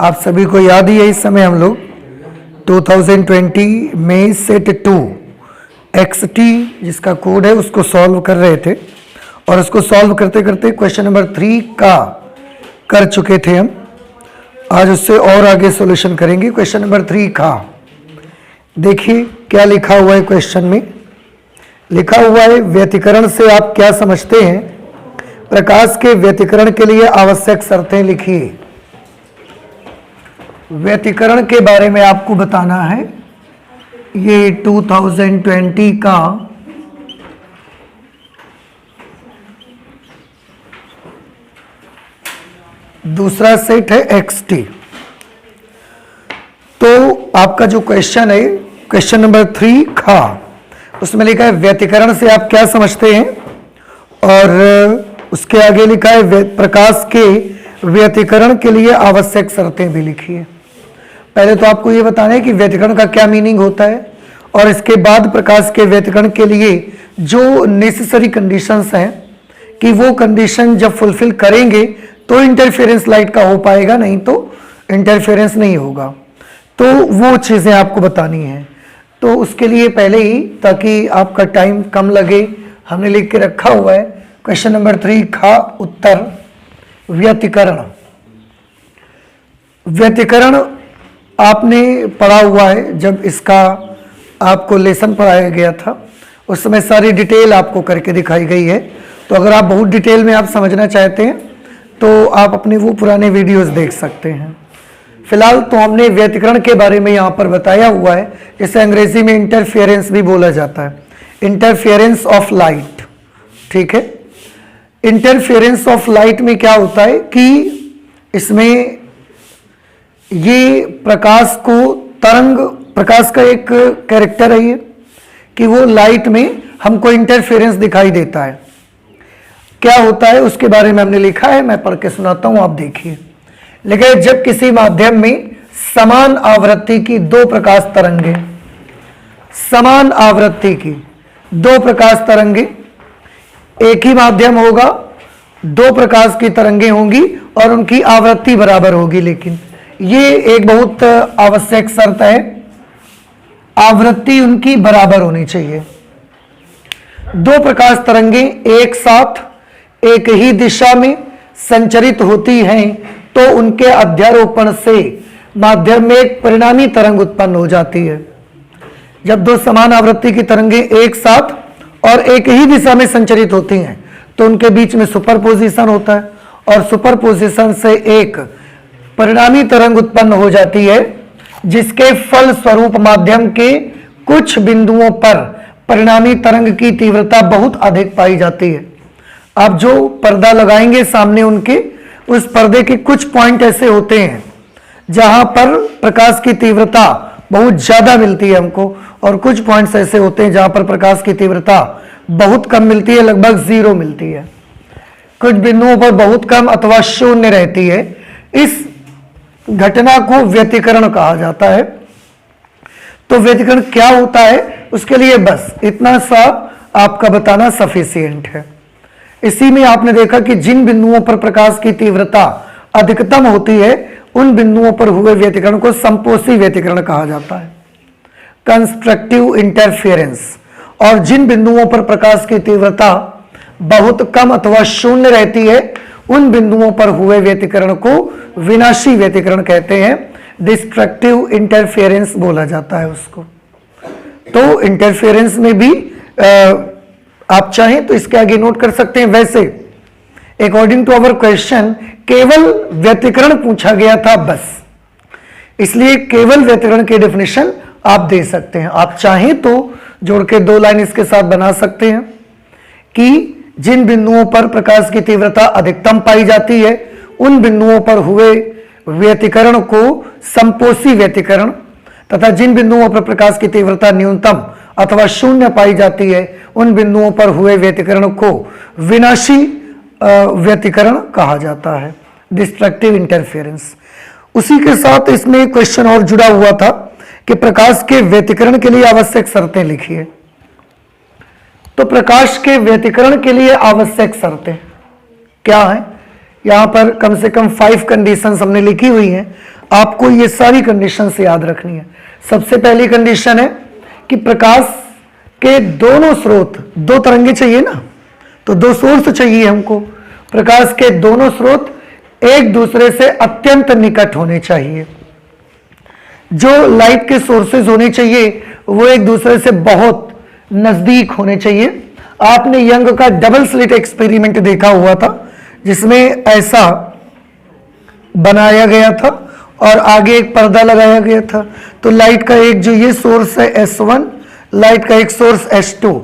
आप सभी को याद ही है इस समय हम लोग 2020 में सेट 2 XT जिसका कोड है उसको सॉल्व कर रहे थे और उसको सॉल्व करते करते क्वेश्चन नंबर 3 का कर चुके थे हम। आज उससे और आगे सॉल्यूशन करेंगे। क्वेश्चन नंबर 3 का देखिए क्या लिखा हुआ है। क्वेश्चन में लिखा हुआ है व्यतिकरण से आप क्या समझते हैं, प्रकाश के व्यतिकरण के लिए आवश्यक शर्तें लिखिए। व्यतिकरण के बारे में आपको बताना है। ये 2020 का दूसरा सेट है XT। तो आपका जो क्वेश्चन है क्वेश्चन नंबर 3 का, उसमें लिखा है व्यतिकरण से आप क्या समझते हैं और उसके आगे लिखा है प्रकाश के व्यतिकरण के लिए आवश्यक शर्तें भी लिखिए। पहले तो आपको ये बताना है कि व्यतिकरण का क्या मीनिंग होता है और इसके बाद प्रकाश के व्यतिकरण के लिए जो नेसेसरी कंडीशंस हैं कि वो कंडीशन जब फुलफिल करेंगे तो इंटरफेरेंस लाइट का हो पाएगा, नहीं तो इंटरफेरेंस नहीं होगा। तो वो चीज़ें आपको बतानी है। तो उसके लिए पहले ही, ताकि आपका टाइम कम लगे, हमने लिख के रखा हुआ है क्वेश्चन नंबर 3 का उत्तर व्यतिकरण। व्यतिकरण आपने पढ़ा हुआ है, जब इसका आपको लेसन पढ़ाया गया था उस समय सारी डिटेल आपको करके दिखाई गई है। तो अगर आप बहुत डिटेल में आप समझना चाहते हैं तो आप अपने वो पुराने वीडियोस देख सकते हैं। फिलहाल तो हमने व्यतिकरण के बारे में यहाँ पर बताया हुआ है, जिसे अंग्रेजी में इंटरफेरेंस भी बोला जाता है, इंटरफेरेंस ऑफ लाइट। ठीक है, इंटरफेरेंस ऑफ लाइट में क्या होता है कि इसमें ये प्रकाश को तरंग, प्रकाश का एक कैरेक्टर है ये कि वो लाइट में हमको इंटरफेरेंस दिखाई देता है। क्या होता है उसके बारे में हमने लिखा है, मैं पढ़ के सुनाता हूं, आप देखिए। लेकिन जब किसी माध्यम में समान आवृत्ति की दो प्रकाश तरंगे, समान आवृत्ति की दो प्रकाश तरंगे, एक ही माध्यम होगा, दो प्रकाश की तरंगे होंगी और उनकी आवृत्ति बराबर होगी। लेकिन ये एक बहुत आवश्यक शर्त है, आवृत्ति उनकी बराबर होनी चाहिए। दो प्रकाश तरंगे एक साथ एक ही दिशा में संचरित होती हैं तो उनके अध्यारोपण से माध्यम में एक परिणामी तरंग उत्पन्न हो जाती है। जब दो समान आवृत्ति की तरंगे एक साथ और एक ही दिशा में संचरित होती हैं तो उनके बीच में सुपरपोजिशन होता है और सुपरपोजिशन से एक परिणामी तरंग उत्पन्न हो जाती है, जिसके फल स्वरूप माध्यम के कुछ बिंदुओं पर परिणामी तरंग की तीव्रता बहुत अधिक पाई जाती है। आप जो पर्दा लगाएंगे सामने उनके, उस पर्दे के कुछ पॉइंट ऐसे होते हैं जहां पर प्रकाश की तीव्रता बहुत ज्यादा मिलती है हमको, और कुछ पॉइंट्स ऐसे होते हैं जहां पर प्रकाश की तीव्रता बहुत कम मिलती है, लगभग 0 मिलती है। कुछ बिंदुओं पर बहुत कम अथवा शून्य रहती है। इस घटना को व्यतिकरण कहा जाता है। तो व्यतिकरण क्या होता है उसके लिए बस इतना सा आपका बताना सफिशिएंट है। इसी में आपने देखा कि जिन बिंदुओं पर प्रकाश की तीव्रता अधिकतम होती है उन बिंदुओं पर हुए व्यतिकरण को संपोषी व्यतिकरण कहा जाता है, कंस्ट्रक्टिव इंटरफेरेंस। और जिन बिंदुओं पर प्रकाश की तीव्रता बहुत कम अथवा शून्य रहती है उन बिंदुओं पर हुए व्यतिकरण को विनाशी व्यतिकरण कहते हैं, डिस्ट्रक्टिव इंटरफेरेंस बोला जाता है उसको। तो इंटरफेरेंस में भी आप चाहें तो इसके आगे नोट कर सकते हैं। वैसे अकॉर्डिंग टू अवर क्वेश्चन केवल व्यतिकरण पूछा गया था बस, इसलिए केवल व्यतिकरण की डेफिनेशन आप दे सकते हैं। आप चाहें तो जोड़ के 2 लाइन इसके साथ बना सकते हैं कि जिन बिंदुओं पर प्रकाश की तीव्रता अधिकतम पाई जाती है उन बिंदुओं पर हुए व्यतिकरण को संपोषी व्यतिकरण, तथा जिन बिंदुओं पर प्रकाश की तीव्रता न्यूनतम अथवा शून्य पाई जाती है उन बिंदुओं पर हुए व्यतिकरण को विनाशी व्यतिकरण कहा जाता है, डिस्ट्रक्टिव इंटरफेरेंस। उसी के साथ इसमें एक क्वेश्चन और जुड़ा हुआ था कि प्रकाश के व्यतिकरण के लिए आवश्यक शर्तें लिखिए। तो प्रकाश के व्यतिकरण के लिए आवश्यक शर्तें क्या है, यहां पर कम से कम 5 कंडीशंस हमने लिखी हुई हैं। आपको ये सारी कंडीशन याद रखनी है। सबसे पहली कंडीशन है कि प्रकाश के दोनों स्रोत, दो तरंगे चाहिए ना, तो दो सोर्स चाहिए हमको। प्रकाश के दोनों स्रोत एक दूसरे से अत्यंत निकट होने चाहिए। जो लाइट के सोर्सेज होने चाहिए वो एक दूसरे से बहुत नजदीक होने चाहिए। आपने यंग का डबल स्लिट एक्सपेरिमेंट देखा हुआ था, जिसमें ऐसा बनाया गया था और आगे एक पर्दा लगाया गया था। तो लाइट का एक जो ये सोर्स है S1, लाइट का एक source S2,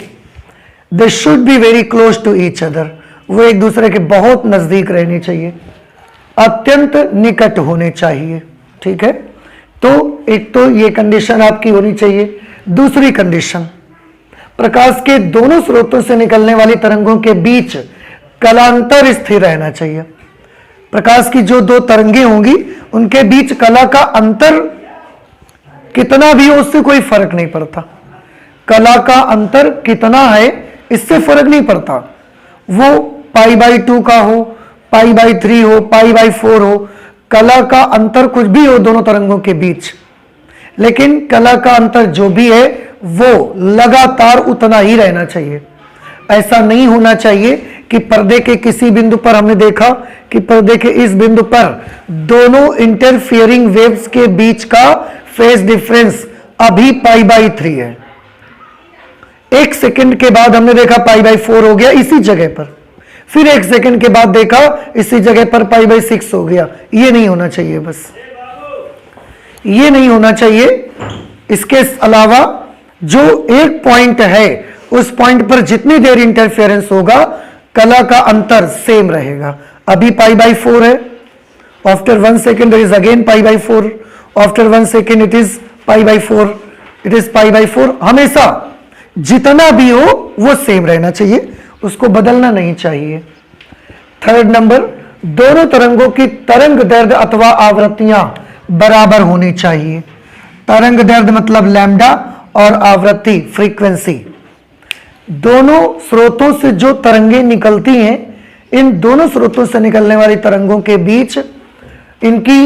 they should be very close to each other. वो एक दूसरे के बहुत नजदीक रहने चाहिए, अत्यंत निकट होने चाहिए। ठीक है, तो एक तो ये कंडीशन आपकी होनी चाहिए। दूसरी कंडीशन, प्रकाश के दोनों स्रोतों से निकलने वाली तरंगों के बीच कलांतर स्थिर रहना चाहिए। प्रकाश की जो दो तरंगे होंगी उनके बीच कला का अंतर कितना भी हो उससे कोई फर्क नहीं पड़ता। कला का अंतर कितना है इससे फर्क नहीं पड़ता, वो π/2 का हो, π/3 हो, π/4 हो, कला का अंतर कुछ भी हो दोनों तरंगों के बीच, लेकिन कला का अंतर जो भी है वो लगातार उतना ही रहना चाहिए। ऐसा नहीं होना चाहिए कि पर्दे के किसी बिंदु पर हमने देखा कि पर्दे के इस बिंदु पर दोनों इंटरफियरिंग वेव्स के बीच का फेज डिफरेंस अभी π/3 है, एक सेकंड के बाद हमने देखा π/4 हो गया इसी जगह पर, फिर एक सेकंड के बाद देखा इसी जगह पर π/6 हो गया। ये नहीं होना चाहिए, बस ये नहीं होना चाहिए। इसके अलावा जो एक पॉइंट है उस पॉइंट पर जितनी देर इंटरफेरेंस होगा कला का अंतर सेम रहेगा। अभी π/4 है, after 1 second it is again π/4, after 1 second it is π/4, it is π/4। हमेशा जितना भी हो वो सेम रहना चाहिए, उसको बदलना नहीं चाहिए। थर्ड नंबर, दोनों तरंगों की तरंग दैर्घ्य अथवा आवृत्तियां बराबर होनी चाहिए। तरंग दैर्घ्य मतलब लैम्डा और आवृत्ति फ्रीक्वेंसी। दोनों स्रोतों से जो तरंगें निकलती हैं, इन दोनों स्रोतों से निकलने वाली तरंगों के बीच इनकी,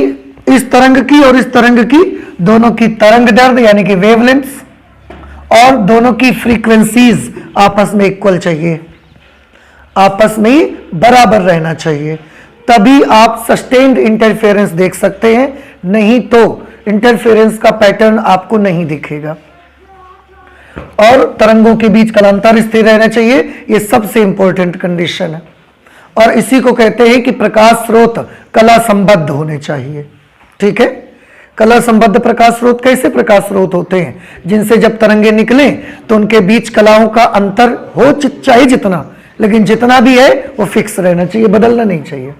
इस तरंग की और इस तरंग की, दोनों की तरंग दैर्घ्य यानी कि वेवलेंथ्स और दोनों की फ्रीक्वेंसीज आपस में इक्वल चाहिए, आपस में बराबर रहना चाहिए, तभी आप सस्टेन्ड इंटरफेरेंस देख सकते हैं, नहीं तो इंटरफेरेंस का पैटर्न आपको नहीं दिखेगा। और तरंगों के बीच कलांतर स्थिर रहना चाहिए, यह सबसे इंपॉर्टेंट कंडीशन है। और इसी को कहते हैं कि प्रकाश स्रोत कला संबद्ध होने चाहिए। ठीक है, कला संबद्ध प्रकाश स्रोत कैसे प्रकाश स्रोत होते हैं? जिनसे जब तरंगे निकलें तो उनके बीच कलाओं का अंतर हो चाहे जितना, लेकिन जितना भी है वो फिक्स रहना चाहिए, बदलना नहीं चाहिए।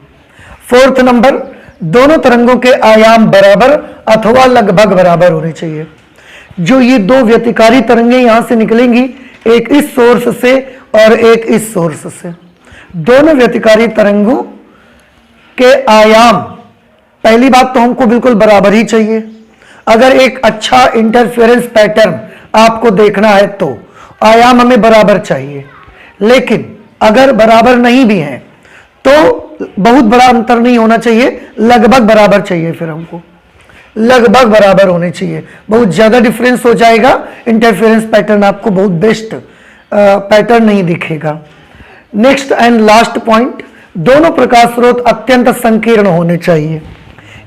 फोर्थ नंबर, दोनों तरंगों के आयाम बराबर अथवा लगभग बराबर होने चाहिए। जो ये दो व्यतिकारी तरंगे यहां से निकलेंगी, एक इस सोर्स से और एक इस सोर्स से, दोनों व्यतिकारी तरंगों के आयाम, पहली बात तो हमको बिल्कुल बराबर ही चाहिए। अगर एक अच्छा इंटरफेरेंस पैटर्न आपको देखना है तो आयाम हमें बराबर चाहिए, लेकिन अगर बराबर नहीं भी है तो बहुत बड़ा अंतर नहीं होना चाहिए, लगभग बराबर चाहिए। फिर हमको लगभग बराबर होने चाहिए, बहुत ज्यादा डिफरेंस हो जाएगा, इंटरफेरेंस पैटर्न आपको बहुत बेस्ट पैटर्न नहीं दिखेगा। नेक्स्ट एंड लास्ट पॉइंट, दोनों प्रकाश स्रोत अत्यंत संकीर्ण होने चाहिए।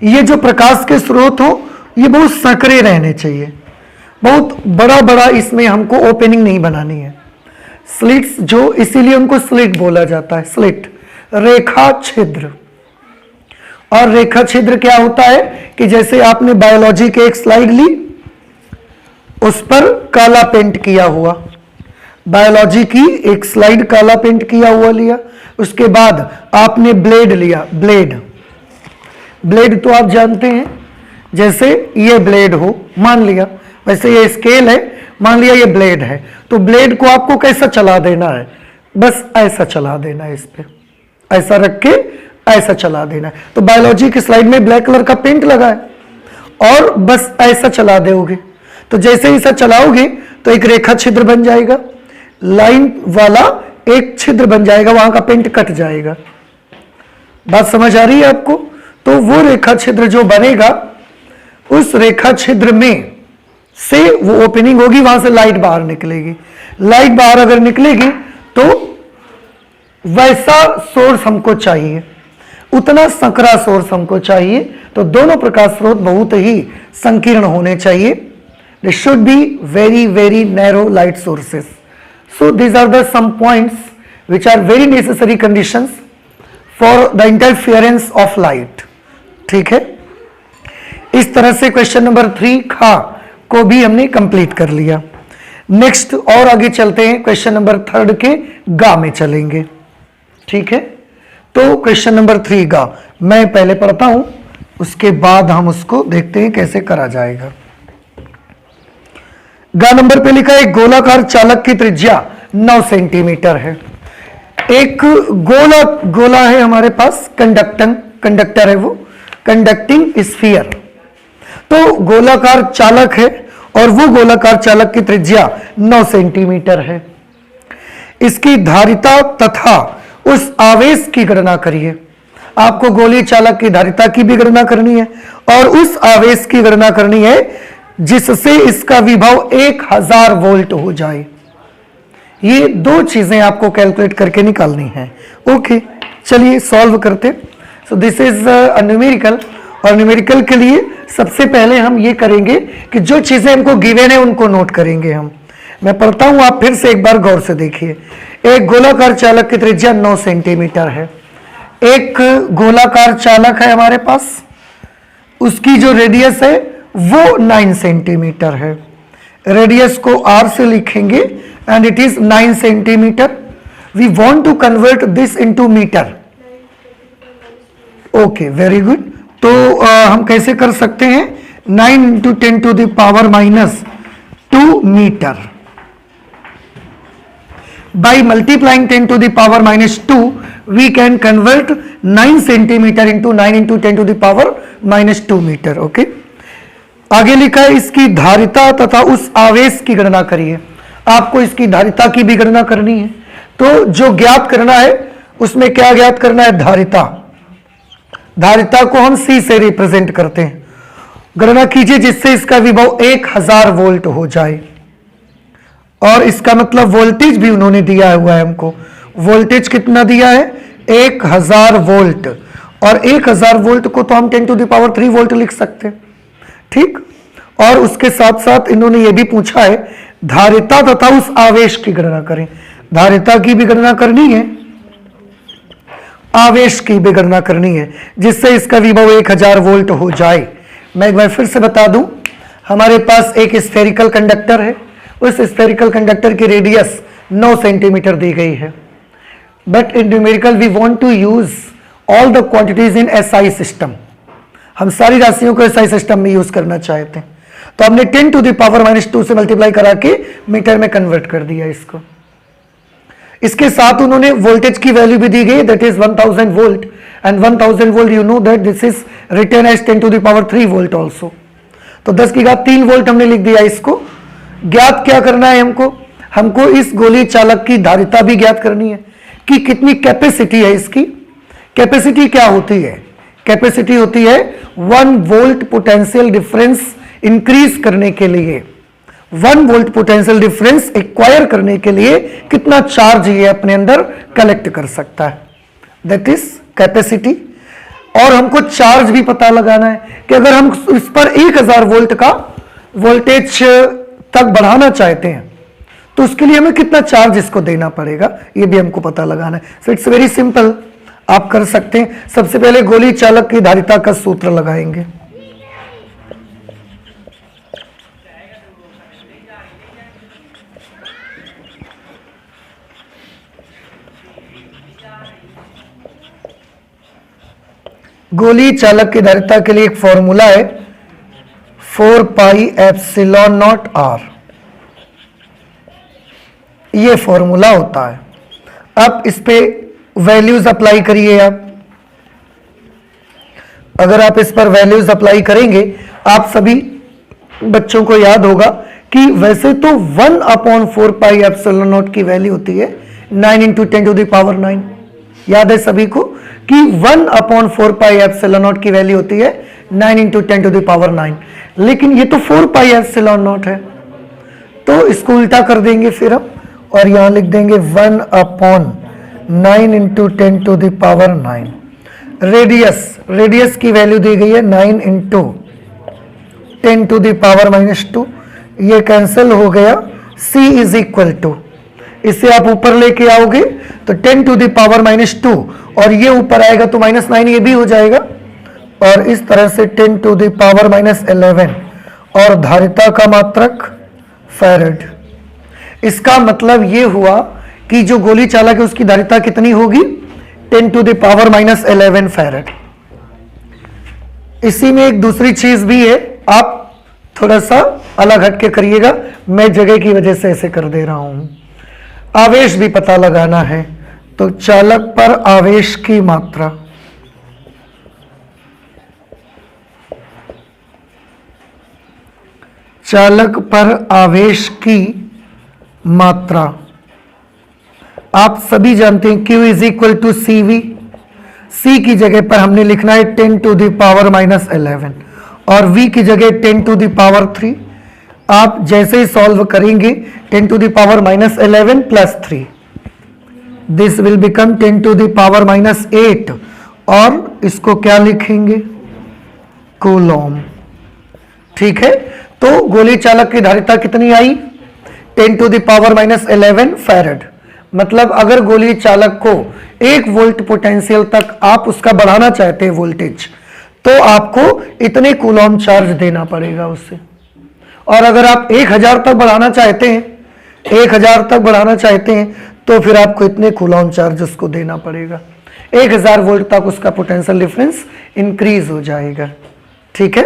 ये जो प्रकाश के स्रोत हो ये बहुत संकरे रहने चाहिए, बहुत बड़ा बड़ा इसमें हमको ओपनिंग नहीं बनानी है। स्लिट्स जो, इसीलिए उनको स्लिट बोला जाता है, स्लिट, रेखा छिद्र। और रेखा छिद्र क्या होता है कि जैसे आपने बायोलॉजी की एक स्लाइड ली, उस पर काला पेंट किया हुआ, बायोलॉजी की एक स्लाइड काला पेंट किया हुआ लिया, उसके बाद आपने ब्लेड लिया, ब्लेड, ब्लेड तो आप जानते हैं, जैसे ये ब्लेड हो मान लिया, वैसे ये स्केल है, मान लिया ये ब्लेड है, तो ब्लेड को आपको कैसा चला देना है? बस ऐसा चला देना है, इस पे ऐसा रख के ऐसा चला देना है। तो बायोलॉजी की स्लाइड में ब्लैक कलर का पेंट लगा है और बस ऐसा चला दोगे, तो जैसे ही ऐसा चलाओगे तो एक रेखा छिद्र बन जाएगा, लाइन वाला एक छिद्र बन जाएगा, वहां का पेंट कट जाएगा। बात समझ आ रही है आपको? तो वो रेखा छिद्र जो बनेगा उस रेखा छिद्र में से वो ओपनिंग होगी, वहां से लाइट बाहर निकलेगी। लाइट बाहर अगर निकलेगी तो वैसा सोर्स हमको चाहिए, उतना संकरा सोर्स हमको चाहिए। तो दोनों प्रकाश स्रोत बहुत ही संकीर्ण होने चाहिए। They should be very very narrow light sources. So these are the some points which are very necessary conditions for the interference of light। ठीक है, इस तरह से क्वेश्चन नंबर 3 खा को भी हमने कंप्लीट कर लिया। नेक्स्ट और आगे चलते हैं, क्वेश्चन नंबर 3 के गा में चलेंगे। ठीक है, तो क्वेश्चन नंबर 3 गा मैं पहले पढ़ता हूं, उसके बाद हम उसको देखते हैं कैसे करा जाएगा। गा नंबर पे लिखा है गोलाकार चालक की त्रिज्या 9 सेंटीमीटर है। एक गोला है हमारे पास, कंडक्टर है, वो कंडक्टिंग स्फीयर। तो गोलाकार चालक है और वो गोलाकार चालक की त्रिज्या 9 सेंटीमीटर है। इसकी धारिता तथा उस आवेश की गणना करिए। आपको गोलीय चालक की धारिता की भी गणना करनी है और उस आवेश की गणना करनी है जिससे इसका विभव 1000 वोल्ट हो जाए। ये दो चीजें आपको कैलकुलेट करके निकालनी है। ओके, चलिए सॉल्व करते। So this is a numerical, और न्यूमेरिकल के लिए सबसे पहले हम ये करेंगे कि जो चीजें हमको गिवन है उनको नोट करेंगे हम। मैं पढ़ता हूं, आप फिर से एक बार गौर से देखिए। एक गोलाकार चालक की त्रिज्या 9 सेंटीमीटर है। एक गोलाकार चालक है हमारे पास, उसकी जो रेडियस है वो 9 सेंटीमीटर है। रेडियस को r से लिखेंगे and it is 9 centimeter. We want to convert this into meter. Okay, very good. तो हम कैसे कर सकते हैं? 9 into 10 to the power minus 2 meter. By multiplying 10 to the power minus 2, we can convert 9 centimeter into 9 into 10 to the power minus 2 meter. Okay. आगे लिखा है इसकी धारिता तथा उस आवेश की गणना करिए। आपको इसकी धारिता की भी गणना करनी है। तो जो ज्ञात करना है उसमें क्या ज्ञात करना है? धारिता। धारिता को हम C से रिप्रेजेंट करते हैं। गणना कीजिए जिससे इसका विभव 1000 वोल्ट हो जाए। और इसका मतलब वोल्टेज भी उन्होंने दिया हुआ है हमको। वोल्टेज कितना दिया है? 1000 वोल्ट। और 1000 वोल्ट को तो हम 10 to the power 3 वोल्ट लिख सकते हैं। ठीक, और उसके साथ साथ इन्होंने ये भी पूछा है धारिता तथा उस आवेश की गणना करें। धारिता की भी गणना करनी है, आवेश की भी गणना करनी है, जिससे इसका विभव 1000 वोल्ट हो जाए। मैं एक बार फिर से बता दूं, हमारे पास एक स्फेरिकल कंडक्टर है। उस स्फेरिकल कंडक्टर की रेडियस 9 सेंटीमीटर दी गई है। But in numerical we want to use all the quantities in SI system. हम सारी राशियों को एसआई सिस्टम में यूज करना चाहते हैं, तो हमने 10 to the power minus 2 से मल्टीप्लाई करा के मीटर में कन्वर्ट कर दिया इसको। इसके साथ उन्होंने वोल्टेज की वैल्यू भी दी गई, that is 1000 volt, and 1000 volt you know that this is written as 10 to the power 3 volt also. तो 10 की घात 3 वोल्ट हमने लिख दिया इसको। ज्ञात क्या करना है हमको? हमको इस गोलीय चालक की धारिता भी ज्ञात करनी है कि कितनी कैपेसिटी है इसकी। कैपेसिटी क्या होती है? कैपेसिटी होती है 1 वोल्ट पोटेंशियल डिफरेंस इंक्रीज करने के लिए, 1 वोल्ट पोटेंशियल डिफरेंस एक्वायर करने के लिए कितना चार्ज ये अपने अंदर कलेक्ट कर सकता है, दैट इज कैपेसिटी। और हमको चार्ज भी पता लगाना है कि अगर हम इस पर 1000 वोल्ट का वोल्टेज तक बढ़ाना चाहते हैं तो उसके लिए हमें कितना चार्ज इसको देना पड़ेगा, ये भी हमको पता लगाना है। सो इट्स वेरी सिंपल, आप कर सकते हैं। सबसे पहले गोलीय चालक की धारिता का सूत्र लगाएंगे। गोलीय चालक की धारिता के लिए एक फॉर्मूला है 4 पाई एप्सिलॉन नॉट आर, ये फॉर्मूला होता है। अब इस पे वैल्यूज अप्लाई करिए आप। अगर आप इस पर वैल्यूज अप्लाई करेंगे, आप सभी बच्चों को याद होगा कि वैसे तो 1/4 पाई एप्सिलॉन नॉट की वैल्यू होती है 9 × 10 to the power 9। याद है सभी को कि 1/4 पाई एप्सिलॉन नॉट की वैल्यू होती है 9 इंटू 10 टू द पावर 9, लेकिन ये तो 4 पाई एप्सिलॉन नॉट है, तो इसको उल्टा कर देंगे फिर हम, और यहां लिख देंगे 1 upon 9 into 10 to the power 9। Radius की वैल्यू दी गई है 9 इंटू 10 टू द पावर -2, ये कैंसिल हो गया। c इज इक्वल टू, इसे आप ऊपर लेके आओगे तो 10 टू द पावर -2, और ये ऊपर आएगा तो -9 ये भी हो जाएगा, और इस तरह से 10 टू द पावर -11, और धारिता का मात्रक फैराड। इसका मतलब ये हुआ कि जो गोली चालक है उसकी धारिता कितनी होगी, 10 टू द पावर -11 फैराड। इसी में एक दूसरी चीज भी है, आप थोड़ा सा अलग हटके करिएगा, मैं जगह की वजह से ऐसे कर दे रहा हूं। आवेश भी पता लगाना है, तो चालक पर आवेश की मात्रा, चालक पर आवेश की मात्रा आप सभी जानते हैं, Q is equal to CV। C की जगह पर हमने लिखना है 10 टू द पावर -11, और V की जगह 10 टू द पावर 3। आप जैसे ही सॉल्व करेंगे 10 to the power -11 plus 3, this will become 10 to the power -8, और इसको क्या लिखेंगे, कूलॉम। ठीक है, तो गोली चालक की धारिता कितनी आई, 10 टू द पावर -11 फैराड। मतलब अगर गोली चालक को 1 वोल्ट पोटेंशियल तक आप उसका बढ़ाना चाहते हैं वोल्टेज, तो आपको इतने कूलॉम चार्ज देना पड़ेगा उससे। और अगर आप 1000 तक बढ़ाना चाहते हैं, 1000 तक बढ़ाना चाहते हैं, तो फिर आपको इतने कूलॉम चार्ज उसको देना पड़ेगा। 1000 वोल्ट तक उसका पोटेंशियल डिफरेंस इंक्रीज हो जाएगा। ठीक है,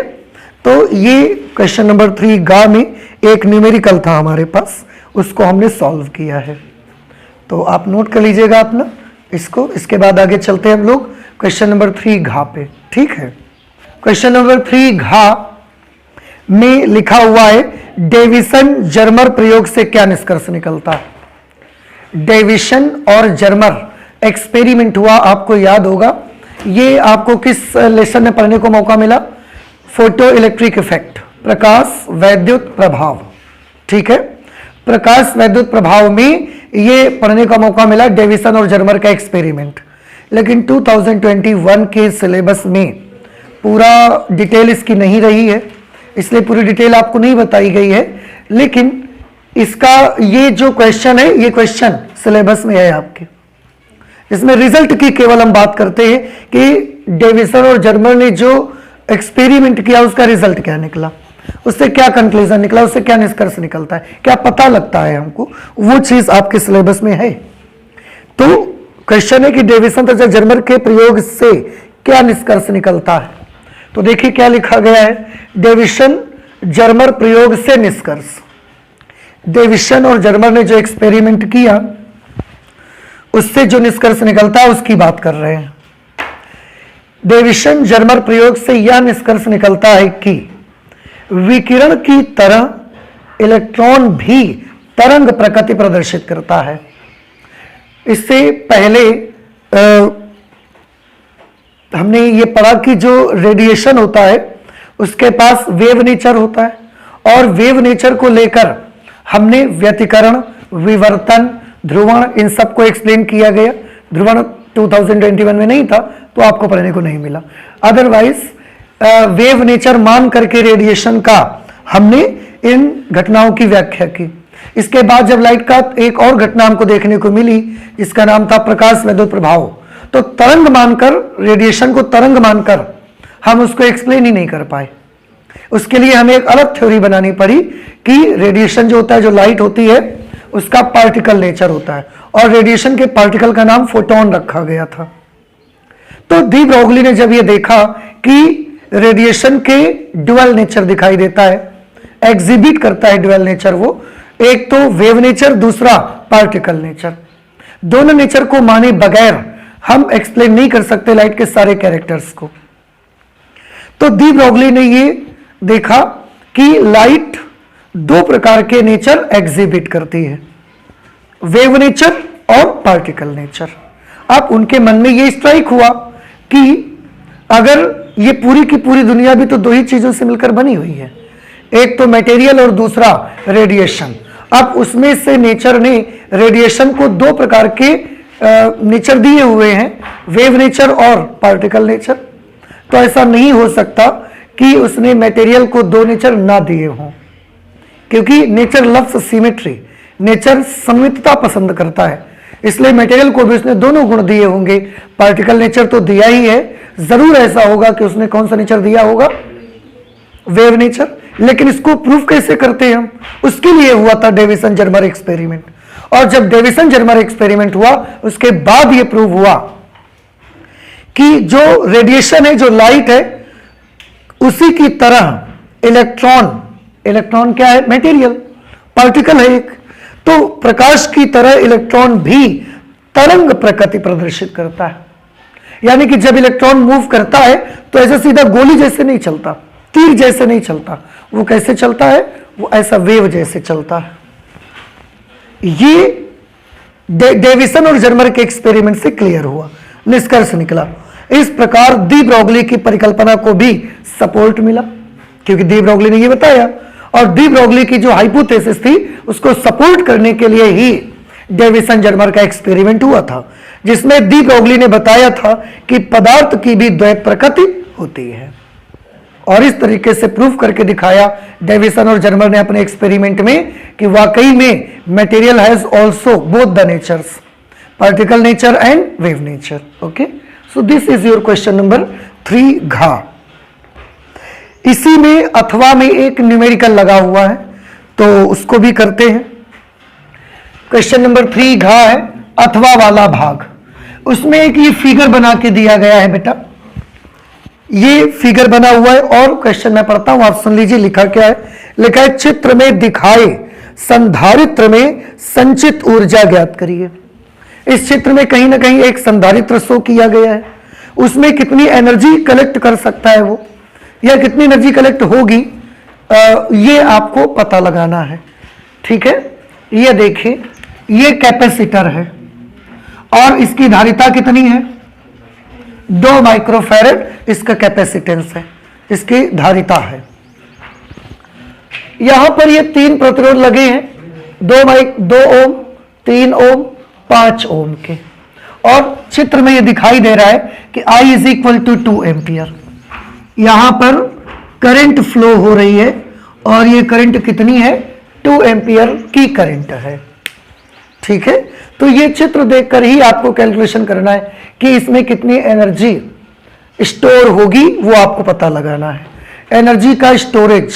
तो ये क्वेश्चन नंबर 3 गा में एक न्यूमेरिकल था हमारे पास, उसको हमने सॉल्व किया है, तो आप नोट कर लीजिएगा अपना इसको। इसके बाद आगे चलते हैं हम लोग क्वेश्चन नंबर 3 घा पे। ठीक है, क्वेश्चन नंबर 3 घा में लिखा हुआ है, डेविसन जर्मर प्रयोग से क्या निष्कर्ष निकलता है। डेविसन और जर्मर एक्सपेरिमेंट हुआ, आपको याद होगा। ये आपको किस लेसन में पढ़ने को मौका मिला, फोटो इलेक्ट्रिक इफेक्ट, प्रकाश वैद्युत प्रभाव। ठीक है, प्रकाश वैद्युत प्रभाव में ये पढ़ने का मौका मिला, डेविसन और जर्मर का एक्सपेरिमेंट। लेकिन 2021 के सिलेबस में पूरा डिटेल इसकी नहीं रही है, इसलिए पूरी डिटेल आपको नहीं बताई गई है। लेकिन इसका ये जो क्वेश्चन है, ये क्वेश्चन सिलेबस में है आपके। इसमें रिजल्ट की केवल हम बात करते हैं कि डेविसन और जर्मर ने जो एक्सपेरिमेंट किया उसका रिजल्ट क्या निकला, उससे क्या कंक्लूजन निकला, उससे क्या निष्कर्ष निकलता है, क्या पता लगता है हमको, वो चीज आपके सिलेबस में है। तो क्वेश्चन है कि डेविसन तथा जर्मर के प्रयोग से क्या निष्कर्ष निकलता है। तो देखिए क्या लिखा गया है, डेविसन जर्मर प्रयोग से निष्कर्ष। डेविसन और जर्मर ने जो एक्सपेरिमेंट किया उससे जो निष्कर्ष निकलता है उसकी बात कर रहे हैं। डेविसन जर्मर प्रयोग से यह निष्कर्ष निकलता है कि विकिरण की तरह इलेक्ट्रॉन भी तरंग प्रकृति प्रदर्शित करता है। इससे पहले हमने ये पढ़ा कि जो रेडिएशन होता है उसके पास वेव नेचर होता है, और वेव नेचर को लेकर हमने व्यतिकरण, विवर्तन, ध्रुवण, इन सबको एक्सप्लेन किया गया। ध्रुवण 2021 में नहीं था तो आपको पढ़ने को नहीं मिला। अदरवाइज वेव नेचर मान करके रेडिएशन का हमने इन घटनाओं की व्याख्या की। इसके बाद जब लाइट का एक और घटना हमको देखने को मिली जिसका नाम था प्रकाश वैद्युत प्रभाव, तो तरंग मानकर, रेडिएशन को तरंग मानकर हम उसको एक्सप्लेन ही नहीं कर पाए। उसके लिए हमें एक अलग थ्योरी बनानी पड़ी कि रेडिएशन जो होता है, जो लाइट होती है, उसका पार्टिकल नेचर होता है, और रेडिएशन के पार्टिकल का नाम फोटोन रखा गया था। तो डी ब्रोगली ने जब ये देखा कि रेडिएशन के ड्यूअल नेचर दिखाई देता है, एग्जिबिट करता है ड्यूअल नेचर, वो एक तो वेव नेचर, दूसरा पार्टिकल नेचर, दोनों नेचर को माने बगैर हम एक्सप्लेन नहीं कर सकते लाइट के सारे कैरेक्टर्स को। तो डी ब्रोगली ने ये देखा कि लाइट 2 प्रकार के नेचर एग्जिबिट करती है, वेव नेचर और पार्टिकल नेचर। अब उनके मन में ये स्ट्राइक हुआ कि अगर ये पूरी की पूरी दुनिया भी तो दो ही चीजों से मिलकर बनी हुई है, एक तो मटेरियल और दूसरा रेडिएशन। अब उसमें से नेचर ने रेडिएशन को दो प्रकार के नेचर दिए हुए हैं, वेव नेचर और पार्टिकल नेचर। तो ऐसा नहीं हो सकता कि उसने मटेरियल को दो नेचर ना दिए हों, क्योंकि नेचर लव्स सिमेट्री, नेचर सममितता पसंद करता है, इसलिए मटेरियल को भी उसने दोनों गुण दिए होंगे। पार्टिकल नेचर तो दिया ही है, जरूर ऐसा होगा कि उसने कौन सा नेचर दिया होगा, वेव नेचर। लेकिन इसको प्रूफ कैसे करते हैं हम, उसके लिए हुआ था डेविसन जर्मर एक्सपेरिमेंट। और जब डेविसन जर्मर एक्सपेरिमेंट हुआ उसके बाद यह प्रूव हुआ कि जो रेडिएशन है, जो लाइट है, उसी की तरह इलेक्ट्रॉन, इलेक्ट्रॉन क्या है, मटेरियल, पार्टिकल है एक, तो प्रकाश की तरह इलेक्ट्रॉन भी तरंग प्रकृति प्रदर्शित करता है। यानी कि जब इलेक्ट्रॉन मूव करता है तो ऐसे सीधा गोली जैसे नहीं चलता, तीर जैसे नहीं चलता, वो कैसे चलता है, वो ऐसा वेव जैसे चलता है। ये डेविसन और जर्मर के एक्सपेरिमेंट से क्लियर हुआ, निष्कर्ष निकला। इस प्रकार डी ब्रोगली की परिकल्पना को भी सपोर्ट मिला, क्योंकि डी ब्रोगली ने ये बताया, और डी ब्रोगली की जो हाइपोथेसिस थी उसको सपोर्ट करने के लिए ही डेविसन जर्मर का एक्सपेरिमेंट हुआ था, जिसमें डी ब्रोगली ने बताया था कि पदार्थ की भी द्वैत प्रकृति होती है। और इस तरीके से प्रूफ करके दिखाया डेविसन और जर्मर ने अपने एक्सपेरिमेंट में कि वाकई में material has also both the natures, particle nature and wave nature. Okay, so this is your question number 3 घा। इसी में अथवा में एक न्यूमेरिकल लगा हुआ है, तो उसको भी करते हैं। क्वेश्चन नंबर 3 घा है अथवा वाला भाग। उसमें एक ये फिगर बना के दिया गया है बेटा, ये फिगर बना हुआ है और क्वेश्चन मैं पढ़ता हूं, आप सुन लीजिए। लिखा क्या है, लिखा है चित्र में दिखाए संधारित्र में संचित ऊर्जा ज्ञात करिए। इस चित्र में कहीं ना कहीं एक संधारित्र शो किया गया है, उसमें कितनी एनर्जी कलेक्ट कर सकता है वो, या कितनी एनर्जी कलेक्ट होगी, ये आपको पता लगाना है। ठीक है, ये देखिए, ये कैपेसिटर है और इसकी धारिता कितनी है, 2 माइक्रोफैरड इसका कैपेसिटेंस है, इसकी धारिता है। यहां पर ये 3 प्रतिरोध लगे हैं, 2 ओम, 3 ओम, 5 ओम के, और चित्र में ये दिखाई दे रहा है कि I is equal to 2 ampere. यहां पर करंट फ्लो हो रही है और ये करंट कितनी है, 2 एम्पियर की करंट है। ठीक है, तो ये चित्र देखकर ही आपको कैलकुलेशन करना है कि इसमें कितनी एनर्जी स्टोर होगी, वो आपको पता लगाना है। एनर्जी का स्टोरेज,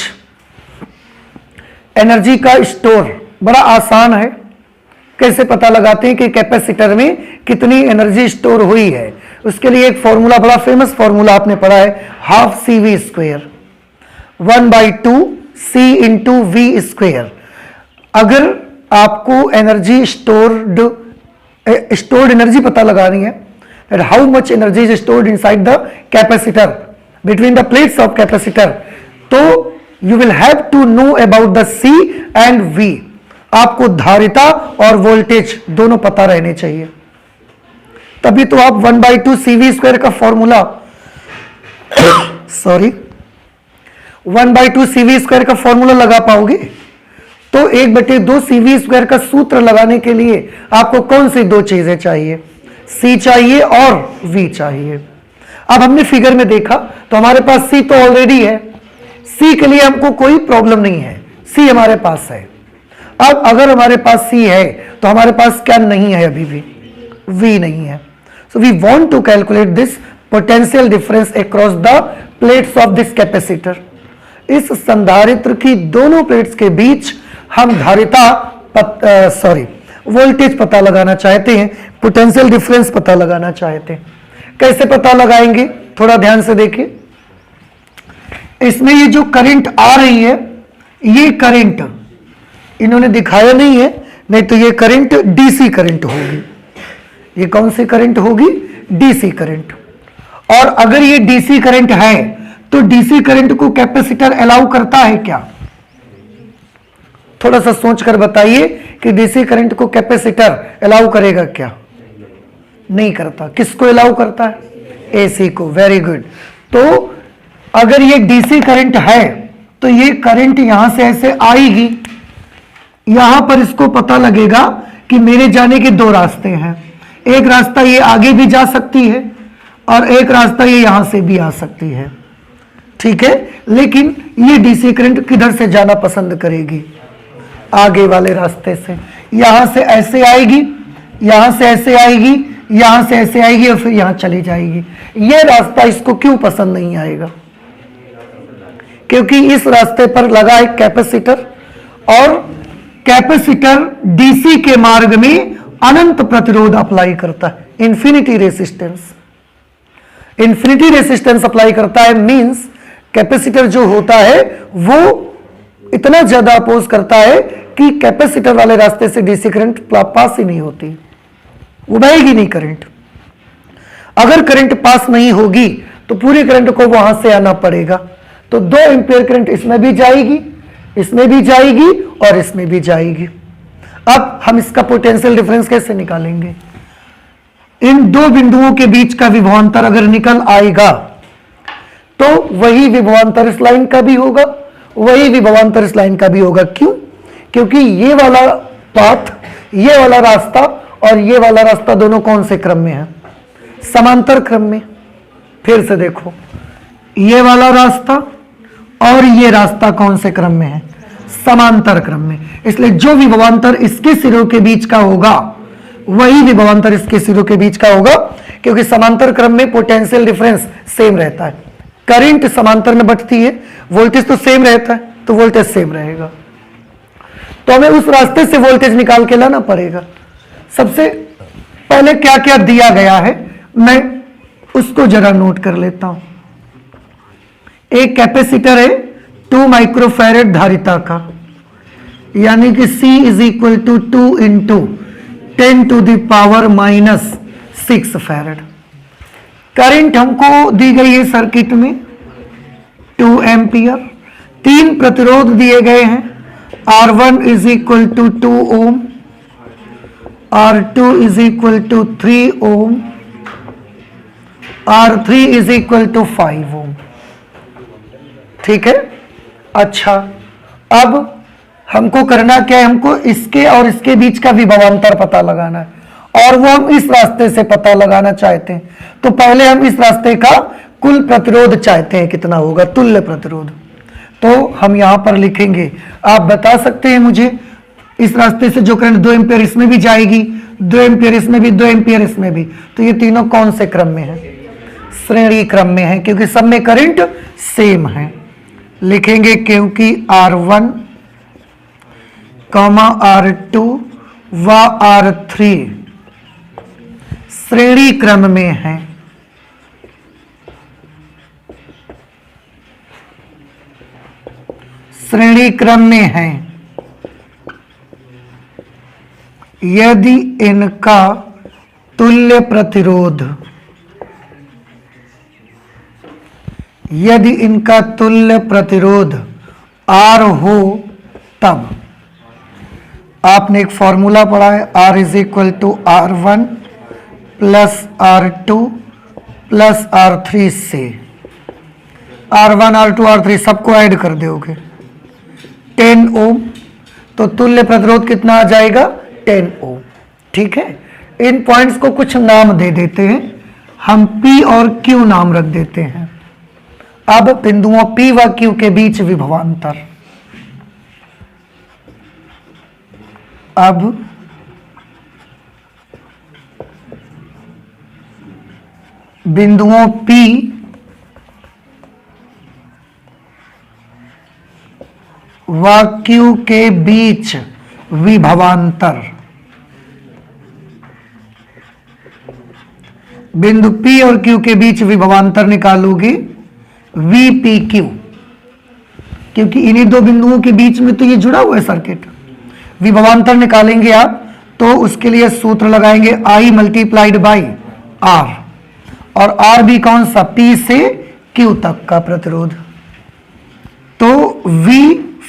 एनर्जी का स्टोर बड़ा आसान है। कैसे पता लगाते हैं कि कैपेसिटर में कितनी एनर्जी स्टोर हुई है, उसके लिए एक फॉर्मूला, बड़ा फेमस फॉर्मूला आपने पढ़ा है, half CV², 1/2 C into V²। अगर आपको एनर्जी स्टोर्ड एनर्जी पता लगानी है, that how much energy is stored inside the capacitor, between the plates of capacitor, तो you will have to know about the C and V। आपको धारिता और voltage दोनों पता रहने चाहिए, तभी तो आप 1/2 CV² का फॉर्मूला 1/2 CV² का फॉर्मूला लगा पाओगे। तो 1/2 CV² का सूत्र लगाने के लिए आपको कौन सी 2 चीजें चाहिए, C चाहिए और V चाहिए। अब हमने फिगर में देखा तो हमारे पास C तो ऑलरेडी है, C के लिए हमको कोई प्रॉब्लम नहीं है, C हमारे पास है। अब अगर हमारे पास C है तो हमारे पास क्या नहीं है, अभी भी V नहीं है। So we want to calculate this potential difference across the plates of this capacitor. इस संधारित्र की दोनों प्लेट्स के बीच हम धारिता वोल्टेज पता लगाना चाहते हैं, पोटेंशियल डिफरेंस पता लगाना चाहते हैं। कैसे पता लगाएंगे, थोड़ा ध्यान से देखिए। इसमें ये जो करंट आ रही है, ये करंट इन्होंने दिखाया नहीं है, नहीं तो ये करंट डीसी करंट होगी। ये कौन सी करंट होगी, डीसी करंट। और अगर ये डीसी करंट है तो डीसी करंट को कैपेसिटर अलाउ करता है क्या, थोड़ा सा सोच कर बताइए कि डीसी करंट को कैपेसिटर अलाउ करेगा क्या, नहीं करता। किसको अलाउ करता है, एसी को। Very good. तो अगर ये डीसी करंट है तो ये करंट यहां से ऐसे आएगी, यहां पर इसको पता लगेगा कि मेरे जाने के दो रास्ते हैं, एक रास्ता ये आगे भी जा सकती है और एक रास्ता ये यहां से भी आ सकती है, ठीक है। लेकिन ये डीसी करंट किधर से जाना पसंद करेगी? आगे वाले रास्ते से। यहां से ऐसे आएगी, यहां से ऐसे आएगी, यहां से ऐसे आएगी और फिर यहां चली जाएगी। ये रास्ता इसको क्यों पसंद नहीं आएगा? क्योंकि इस रास्ते पर लगा एक कैपेसिटर और कैपेसिटर डीसी के मार्ग में अनंत प्रतिरोध अप्लाई करता है, infinity resistance. Infinity resistance apply करता है मींस कैपेसिटर जो होता है वो इतना ज्यादा अपोज करता है कि कैपेसिटर वाले रास्ते से डीसी करंट पास ही नहीं होती, वो बहेगी नहीं करंट। अगर करंट पास नहीं होगी तो पूरी करंट को वहां से आना पड़ेगा, तो 2 एम्पीयर करंट इसमें भी जाएगी, इसमें भी जाएगी और इसमें भी जाएगी। अब हम इसका पोटेंशियल डिफरेंस कैसे निकालेंगे? इन दो बिंदुओं के बीच का विभवांतर अगर निकल आएगा तो वही विभवांतर इस लाइन का भी होगा, वही विभवांतर इस लाइन का भी होगा। क्यों? क्योंकि ये वाला पाथ, ये वाला रास्ता और ये वाला रास्ता दोनों कौन से क्रम में है? समांतर क्रम में। फिर से देखो, ये वाला रास्ता और ये रास्ता कौन से क्रम में है? समांतर क्रम में। इसलिए जो विभवांतर इसके सिरों के बीच का होगा वही विभवांतर इसके सिरों के बीच का होगा, क्योंकि समांतर क्रम में पोटेंशियल डिफरेंस सेम रहता है। करंट समांतर में बढ़ती है, वोल्टेज तो सेम रहता है, तो वोल्टेज सेम रहेगा। तो हमें उस रास्ते से वोल्टेज निकाल के लाना पड़ेगा। सबसे पहले क्या क्या दिया गया है मैं उसको जरा नोट कर लेता हूं। एक कैपेसिटर है 2 माइक्रोफैरेड धारिता का, यानी कि C is equal to 2 into 10 to the power -6 farad. Current हमको दी गई है सर्किट में 2 एम्पियर। 3 प्रतिरोध दिए गए हैं, R1 is equal to 2 ohm, R2 is equal to 3 ohm, R3 is equal to 5 ohm. ठीक है। अच्छा, अब हमको करना क्या है? हमको इसके और इसके बीच का विभवांतर पता लगाना है, और वो हम इस रास्ते से पता लगाना चाहते हैं। तो पहले हम इस रास्ते का कुल प्रतिरोध चाहते हैं कितना होगा, तुल्य प्रतिरोध। तो हम यहां पर लिखेंगे, आप बता सकते हैं मुझे, इस रास्ते से जो करंट 2 एम्पियर इसमें भी जाएगी, 2 एम्पियर इसमें भी, 2 एम्पियर इसमें भी, तो ये तीनों कौन से क्रम में है? श्रेणी क्रम में है, क्योंकि सब में करंट सेम है। लिखेंगे क्योंकि R1, R2 व R3 श्रेणी क्रम में है। श्रेणी क्रम में है यदि इनका तुल्य प्रतिरोध, यदि इनका तुल्य प्रतिरोध R हो तब। आपने एक फॉर्मूला पढ़ा है, R is equal to R1 plus R2 plus R3 से R1 R2 R3 सबको ऐड कर दोगे 10 ओम, तो तुल्य प्रतिरोध कितना आ जाएगा? 10 ओम। ठीक है। इन पॉइंट्स को कुछ नाम दे देते हैं हम, P और Q नाम रख देते हैं। अब बिंदुओं P व Q के बीच विभवांतर, अब बिंदुओं P व Q के बीच विभवांतर, बिंदु P और Q के बीच विभवांतर निकालोगे VPQ, क्योंकि इन्हीं दो बिंदुओं के बीच में तो ये जुड़ा हुआ है सर्किट। विभवांतर निकालेंगे आप तो उसके लिए सूत्र लगाएंगे I मल्टीप्लाइड बाई R, और R भी कौन सा? P से Q तक का प्रतिरोध। तो V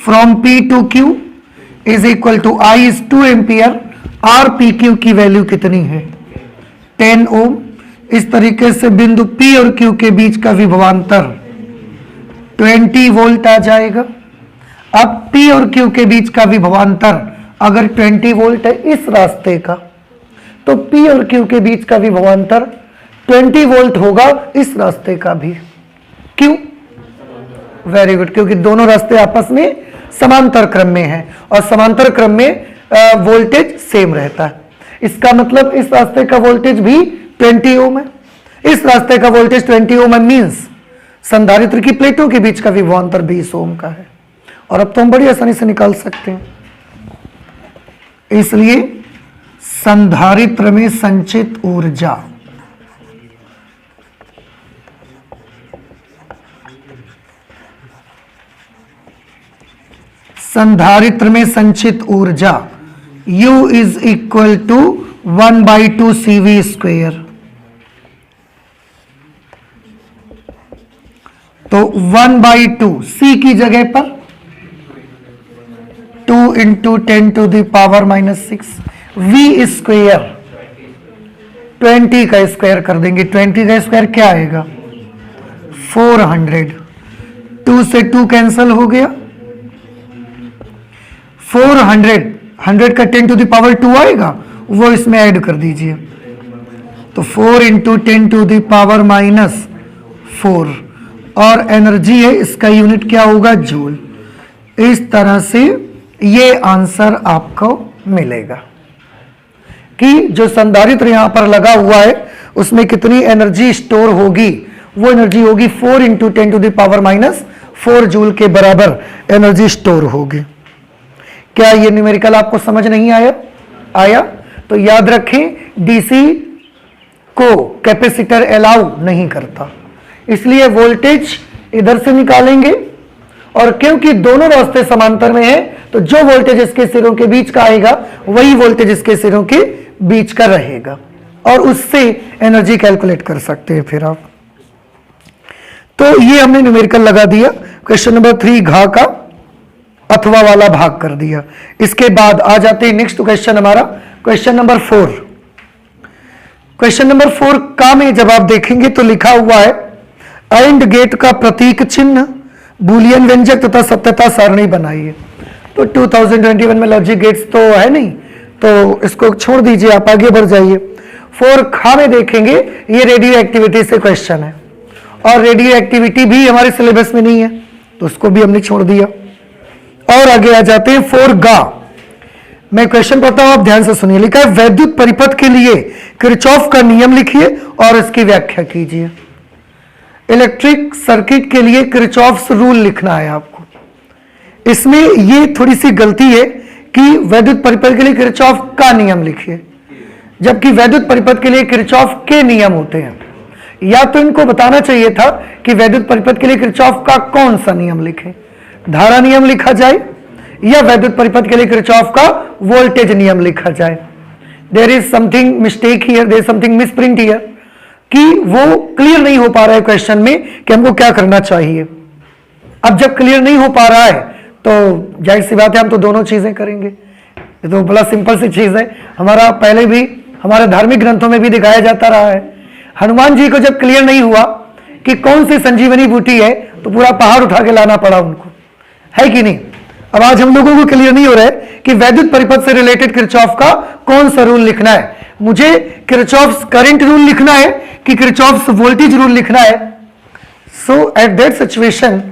from P to Q is equal to I is 2 ampere, R PQ की वैल्यू कितनी है? 10 ओम। इस तरीके से बिंदु P और Q के बीच का विभवांतर 20 वोल्ट आ जाएगा। अब P और Q के बीच का विभवांतर अगर 20 वोल्ट है इस रास्ते का, तो P और Q के बीच का विभवांतर 20 वोल्ट होगा इस रास्ते का भी। क्यों? वेरी गुड, क्योंकि दोनों रास्ते आपस में समांतर क्रम में हैं और समांतर क्रम में वोल्टेज सेम रहता है। इसका मतलब इस रास्ते का वोल्टेज भी 20 ओम है, इस रास्ते का वोल्टेज 20 ओम है, मींस संधारित्र की प्लेटों के बीच का विभवांतर 20 ओम का है। और अब तो हम बड़ी आसानी से निकाल सकते हैं। इसलिए संधारित्र में संचित ऊर्जा U is equal to 1/2 CV square. तो 1/2 C की जगह पर 2 × 10⁻⁻6 V स्क्वेयर, 20 का स्क्वायर कर देंगे। 20 का स्क्वायर क्या आएगा? 400। 2 से 2 कैंसिल हो गया। 400, 100 का 10⁻² आएगा, वो इसमें ऐड कर दीजिए। तो 4 × 10⁻⁻4 और एनर्जी है, इसका यूनिट क्या होगा? जूल। इस तरह से ये आंसर आपको मिलेगा कि जो संधारित्र यहां पर लगा हुआ है उसमें कितनी एनर्जी स्टोर होगी। वो एनर्जी होगी 4 × 10⁻⁻4 जूल के बराबर एनर्जी स्टोर होगी। क्या ये न्यूमेरिकल आपको समझ नहीं आया? तो याद रखें, डीसी को कैपेसिटर अलाउ नहीं करता, इसलिए वोल्टेज इधर से निकालेंगे और क्योंकि दोनों रास्ते समांतर में हैं तो जो वोल्टेज इसके सिरों के बीच का आएगा वही वोल्टेज इसके सिरों के बीच का रहेगा और उससे एनर्जी कैलकुलेट कर सकते हैं फिर आप। तो ये हमने न्यूमेरिकल लगा दिया। क्वेश्चन नंबर 3 घा का अथवा वाला भाग कर दिया। इसके बाद आ जाते हैं नेक्स्ट क्वेश्चन हमारा, क्वेश्चन नंबर 4। क्वेश्चन नंबर 4 का में जब आप देखेंगे तो लिखा हुआ है एंड गेट का प्रतीक चिन्ह, बूलियन व्यंजक तथा सत्यता सारणी बनाइए। तो 2021 में लॉजिक गेट्स तो है नहीं, तो इसको छोड़ दीजिए, आप आगे बढ़ जाइए। 4 खा में देखेंगे, ये रेडियो एक्टिविटी से क्वेश्चन है और रेडियो एक्टिविटी भी हमारे सिलेबस में नहीं है, तो उसको भी हमने छोड़ दिया। और आगे आ जाते हैं 4 गा। मैं क्वेश्चन पढ़ता हूं, आप ध्यान से सुनिए। लिखा है वैद्युत परिपथ के लिए किरचॉफ का नियम लिखिए और इसकी व्याख्या कीजिए। इलेक्ट्रिक सर्किट के लिए किरचॉफ्स रूल लिखना है आपको। इसमें ये थोड़ी सी गलती है कि वैद्युत परिपथ के लिए किरचॉफ का नियम लिखिए, जबकि वैद्युत परिपथ के लिए किरचॉफ के नियम होते हैं। या तो इनको बताना चाहिए था कि वैद्युत परिपथ के लिए किरचॉफ का कौन सा नियम लिखें, धारा नियम लिखा जाए या वैद्युत परिपथ के लिए किरचॉफ का वोल्टेज नियम लिखा जाए। There is something mistake here, there is something misprint here, कि वो क्लियर नहीं हो पा रहा है क्वेश्चन में कि हमको क्या करना चाहिए। अब जब क्लियर नहीं हो पा रहा है तो जाहिर सी बात है हम तो दोनों चीजें करेंगे। ये तो बड़ा सिंपल सी चीज है, हमारा पहले भी हमारे धार्मिक ग्रंथों में भी दिखाया जाता रहा है। हनुमान जी को जब क्लियर नहीं हुआ कि कौन सी संजीवनी बूटी है तो पूरा पहाड़ उठा के लाना पड़ा उनको, है कि नहीं। अब आज हम लोगों को क्लियर नहीं हो रहा है कि वैद्युत परिपथ से रिलेटेड किरचॉफ का कौन सा रूल लिखना है। मुझे किरचॉफ्स करंट रूल लिखना है कि किरचॉफ्स वोल्टेज रूल लिखना है। So at that situation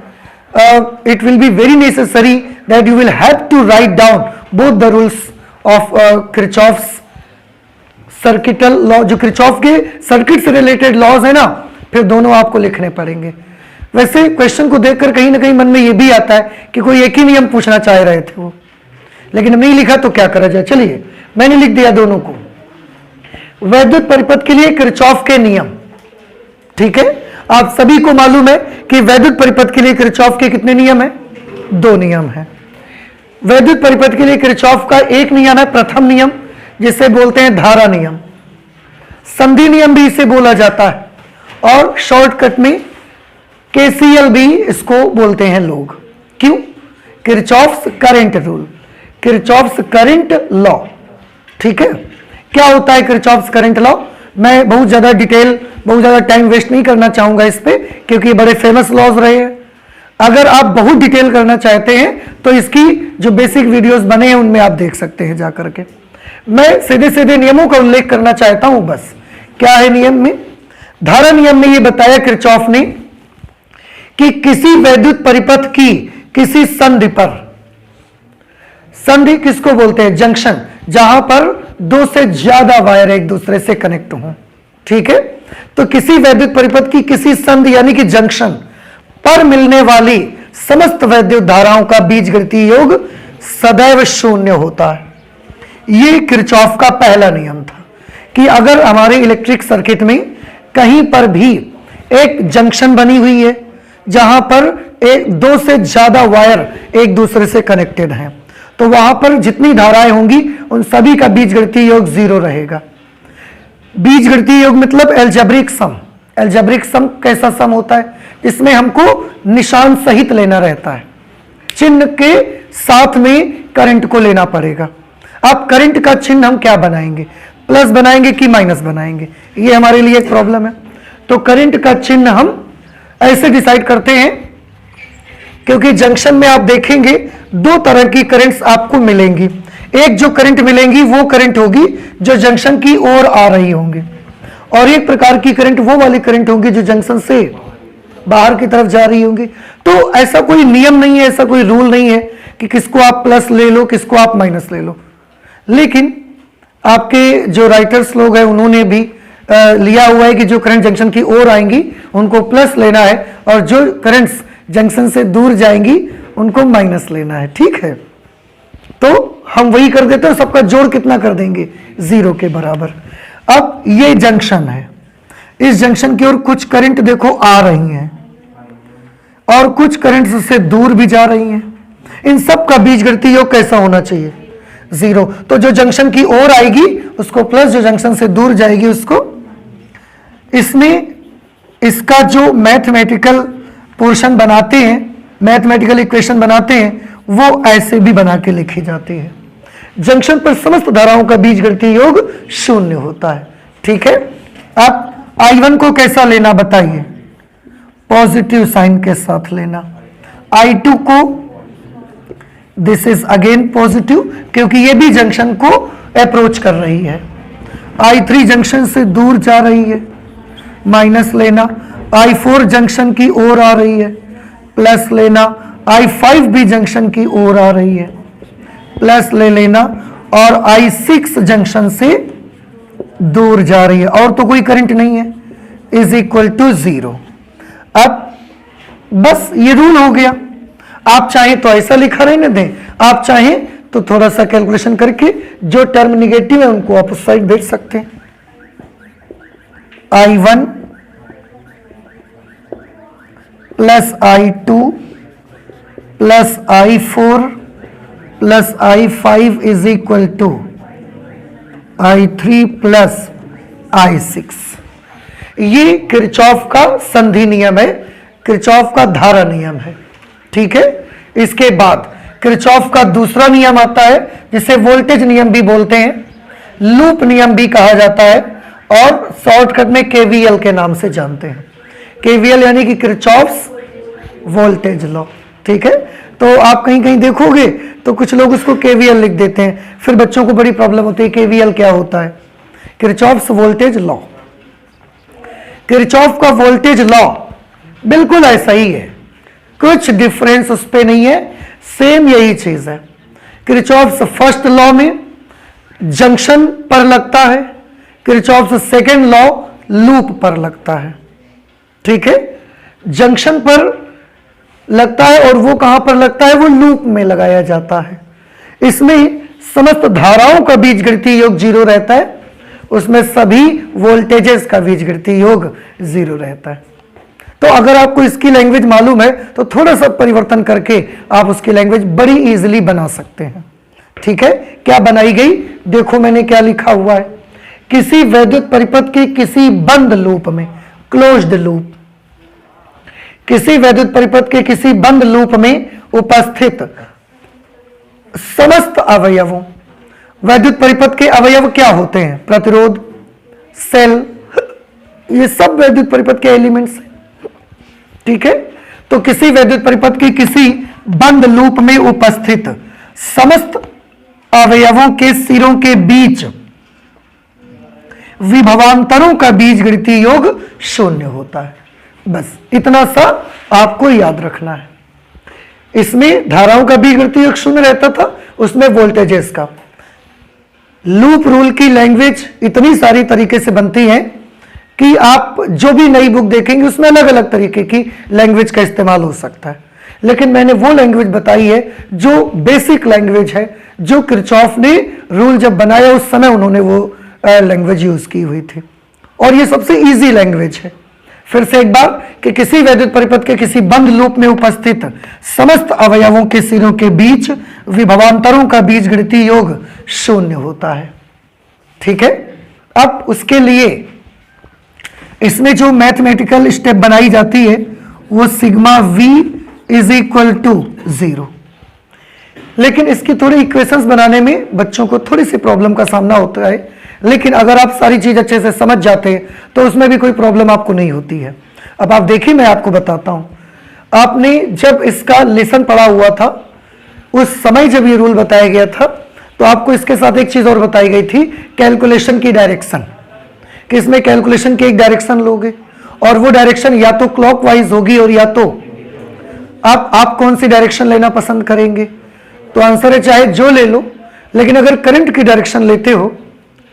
it will be very necessary that you will have to write down both the rules of Kirchhoff's circuital law. जो किरचॉफ के सर्किट से related laws है ना, फिर दोनों आपको लिखने पड़ेंगे। वैसे क्वेश्चन को देखकर कहीं ना कहीं मन में ये भी आता है कि कोई एक ही नियम पूछना चाह रहे थे वो, लेकिन नहीं लिखा तो क्या करा जाए। चलिए मैंने लिख दिया दोनों को। वैद्युत परिपथ के लिए किरचॉफ के नियम, ठीक है। आप सभी को मालूम है कि वैद्युत परिपथ के लिए किरचॉफ के कितने नियम हैं? 2 नियम हैं। वैद्युत परिपथ के लिए किरचॉफ का एक नियम है, प्रथम नियम, जिसे बोलते हैं धारा नियम। संधि नियम भी इसे बोला जाता है और शॉर्टकट में केसीएल भी इसको बोलते हैं लोग। क्यों? Kirchhoff's current rule, Kirchhoff's current law, ठीक है। क्या होता है किरचॉफ्स करंट लॉ? मैं बहुत ज़्यादा टाइम वेस्ट नहीं करना चाहूंगा इस पे, क्योंकि ये बड़े फेमस लॉज रहे हैं। अगर आप बहुत डिटेल करना चाहते हैं तो इसकी जो बेसिक वीडियोस बने हैं उनमें आप देख सकते हैं जा करके। मैं सीधे सीधे नियमों का उल्लेख करना चाहता हूं बस। क्या है नियम में? धारा नियम में ये बताया किरचॉफ ने कि किसी वैद्युत परिपथ की किसी संधि पर, संधि किसको बोलते हैं? जंक्शन, जहां पर दो से ज्यादा वायर एक दूसरे से कनेक्ट हों, ठीक है। तो किसी वैद्युत परिपथ की किसी संधि यानी कि जंक्शन पर मिलने वाली समस्त वैद्युत धाराओं का बीजगणितीय योग सदैव शून्य होता है। यह किरचॉफ का पहला नियम था कि अगर हमारे इलेक्ट्रिक सर्किट में कहीं पर भी एक जंक्शन बनी हुई है जहां पर दो से ज्यादा वायर एक दूसरे से कनेक्टेड हैं, तो वहां पर जितनी धाराएं होंगी उन सभी का बीजगणितीय योग 0 रहेगा। बीजगणितीय योग मतलब एल्जेब्रिक सम। एल्जेब्रिक सम कैसा सम होता है? जिसमें हमको निशान सहित लेना रहता है, चिन्ह के साथ में करंट को लेना पड़ेगा। अब करंट का चिन्ह हम क्या बनाएंगे? प्लस बनाएंगे कि माइनस बनाएंगे? ये हमारे लिए एक प्रॉब्लम है। तो करंट का चिन्ह हम ऐसे डिसाइड करते हैं, क्योंकि जंक्शन में आप देखेंगे दो तरह की करंट्स आपको मिलेंगी। एक जो करंट मिलेंगी वो करंट होगी जो जंक्शन की ओर आ रही होंगी, और एक प्रकार की करंट वो वाली करंट होंगी जो जंक्शन से बाहर की तरफ जा रही होंगी। तो ऐसा कोई नियम नहीं है, ऐसा कोई रूल नहीं है कि किसको आप प्लस ले लो, किसको आप माइनस ले लो। लेकिन आपके जो राइटर्स लोग हैं उन्होंने भी लिया हुआ है कि जो करंट जंक्शन की ओर आएंगी उनको प्लस लेना है, और जो करंट्स जंक्शन से दूर जाएंगी उनको माइनस लेना है, ठीक है। तो हम वही कर देते हैं, सबका जोड़ कितना कर देंगे? 0 के बराबर। अब ये जंक्शन है, इस जंक्शन की ओर कुछ करंट देखो आ रही हैं और कुछ करंट से दूर भी जा रही हैं। इन सब का बीजगणितीय योग कैसा होना चाहिए? 0। तो जो जंक्शन की ओर आएगी उसको प्लस, जो जंक्शन से दूर जाएगी उसको। इसमें इसका जो मैथमेटिकल पोर्शन बनाते हैं, मैथमेटिकल इक्वेशन बनाते हैं, वो ऐसे भी बना के लिखी जाती है। जंक्शन पर समस्त धाराओं का बीजगणितीय योग 0 होता है, ठीक है। अब I1 को कैसा लेना बताइए? पॉजिटिव साइन के साथ लेना। I2 को दिस इज अगेन पॉजिटिव, क्योंकि ये भी जंक्शन को अप्रोच कर रही है। I3 जंक्शन से दूर जा रही है, माइनस लेना। I4 जंक्शन की ओर आ रही है, प्लस लेना। I5 भी जंक्शन की ओर आ रही है, प्लस ले लेना। और I6 जंक्शन से दूर जा रही है और तो कोई करंट नहीं है, इज इक्वल टू 0। अब बस ये रूल हो गया। आप चाहें तो ऐसा लिखा रहने दें, आप चाहें तो थोड़ा सा कैलकुलेशन करके जो टर्म निगेटिव है उनको आप उस साइड भेज सकते हैं। I1 plus I2 plus I4 plus I5 is equal to I3 plus I6। ये किरचॉफ का संधि नियम है, किरचॉफ का धारा नियम है, ठीक है। इसके बाद किरचॉफ का दूसरा नियम आता है जिसे वोल्टेज नियम भी बोलते हैं, लूप नियम भी कहा जाता है, और शॉर्टकट में केवीएल के नाम से जानते हैं। केवीएल यानी कि किरचॉफ्स वोल्टेज लॉ, ठीक है। तो आप कहीं कहीं देखोगे तो कुछ लोग उसको केवीएल लिख देते हैं, फिर बच्चों को बड़ी प्रॉब्लम होती है केवीएल क्या होता है? Kirchhoff's voltage law. किरचॉफ का वोल्टेज लॉ बिल्कुल ऐसा ही है, कुछ डिफरेंस उस पे नहीं है, सेम यही चीज है। किरचॉफ्स फर्स्ट लॉ में जंक्शन पर लगता है, किरचॉफ्स सेकेंड लॉ लूप पर लगता है, ठीक है। जंक्शन पर लगता है और वो कहां पर लगता है? वो लूप में लगाया जाता है। इसमें समस्त धाराओं का बीजगणितीय योग 0 रहता है, उसमें सभी वोल्टेजेस का बीजगणितीय योग 0 रहता है। तो अगर आपको इसकी लैंग्वेज मालूम है तो थोड़ा सा परिवर्तन करके आप उसकी लैंग्वेज बड़ी इजीली बना सकते हैं, ठीक है। क्या बनाई गई देखो, मैंने क्या लिखा हुआ है? किसी वैद्युत परिपथ के किसी बंद लूप में, क्लोज्ड लूप, किसी वैद्युत परिपथ के किसी बंद लूप में उपस्थित समस्त अवयवों, वैद्युत परिपथ के अवयव क्या होते हैं? प्रतिरोध, सेल, ये सब वैद्युत परिपथ के एलिमेंट्स हैं। ठीक है, तो किसी वैद्युत परिपथ की किसी बंद लूप में उपस्थित समस्त अवयवों के सिरों के बीच विभवांतरों का बीजगणितीय योग 0 होता है। बस इतना सा आपको याद रखना है। इसमें धाराओं का बीजगणितीय योग 0 रहता था, उसमें वोल्टेजेस का। लूप रूल की लैंग्वेज इतनी सारी तरीके से बनती है कि आप जो भी नई बुक देखेंगे उसमें अलग अलग तरीके की लैंग्वेज का इस्तेमाल हो सकता है, लेकिन मैंने वो लैंग्वेज बताई है जो बेसिक लैंग्वेज है, जो किरचॉफ ने रूल जब बनाया उस समय उन्होंने वो लैंग्वेज यूज की हुई थी, और ये सबसे इजी लैंग्वेज है। फिर से एक बार कि किसी वैद्युत परिपथ के किसी बंद लूप में उपस्थित समस्त अवयवों के सिरों के बीच विभवांतरों का बीजगणितीय योग 0 होता है। ठीक है, अब उसके लिए इसमें जो मैथमेटिकल स्टेप बनाई जाती है वो sigma v is equal to 0। लेकिन इसकी थोड़ी इक्वेशंस बनाने में बच्चों को थोड़ी सी प्रॉब्लम का सामना होता है, लेकिन अगर आप सारी चीज अच्छे से समझ जाते हैं तो उसमें भी कोई प्रॉब्लम आपको नहीं होती है। अब आप देखिए, मैं आपको बताता हूं, आपने जब इसका लेसन पढ़ा हुआ था उस समय जब ये रूल बताया गया था तो आपको इसके साथ एक चीज और बताई गई थी, कैलकुलेशन की डायरेक्शन, कि इसमें कैलकुलेशन की एक डायरेक्शन लोगे और वो डायरेक्शन या तो क्लॉकवाइज होगी और या तो आप कौन सी डायरेक्शन लेना पसंद करेंगे? तो आंसर है चाहे जो ले लो, लेकिन अगर करंट की डायरेक्शन लेते हो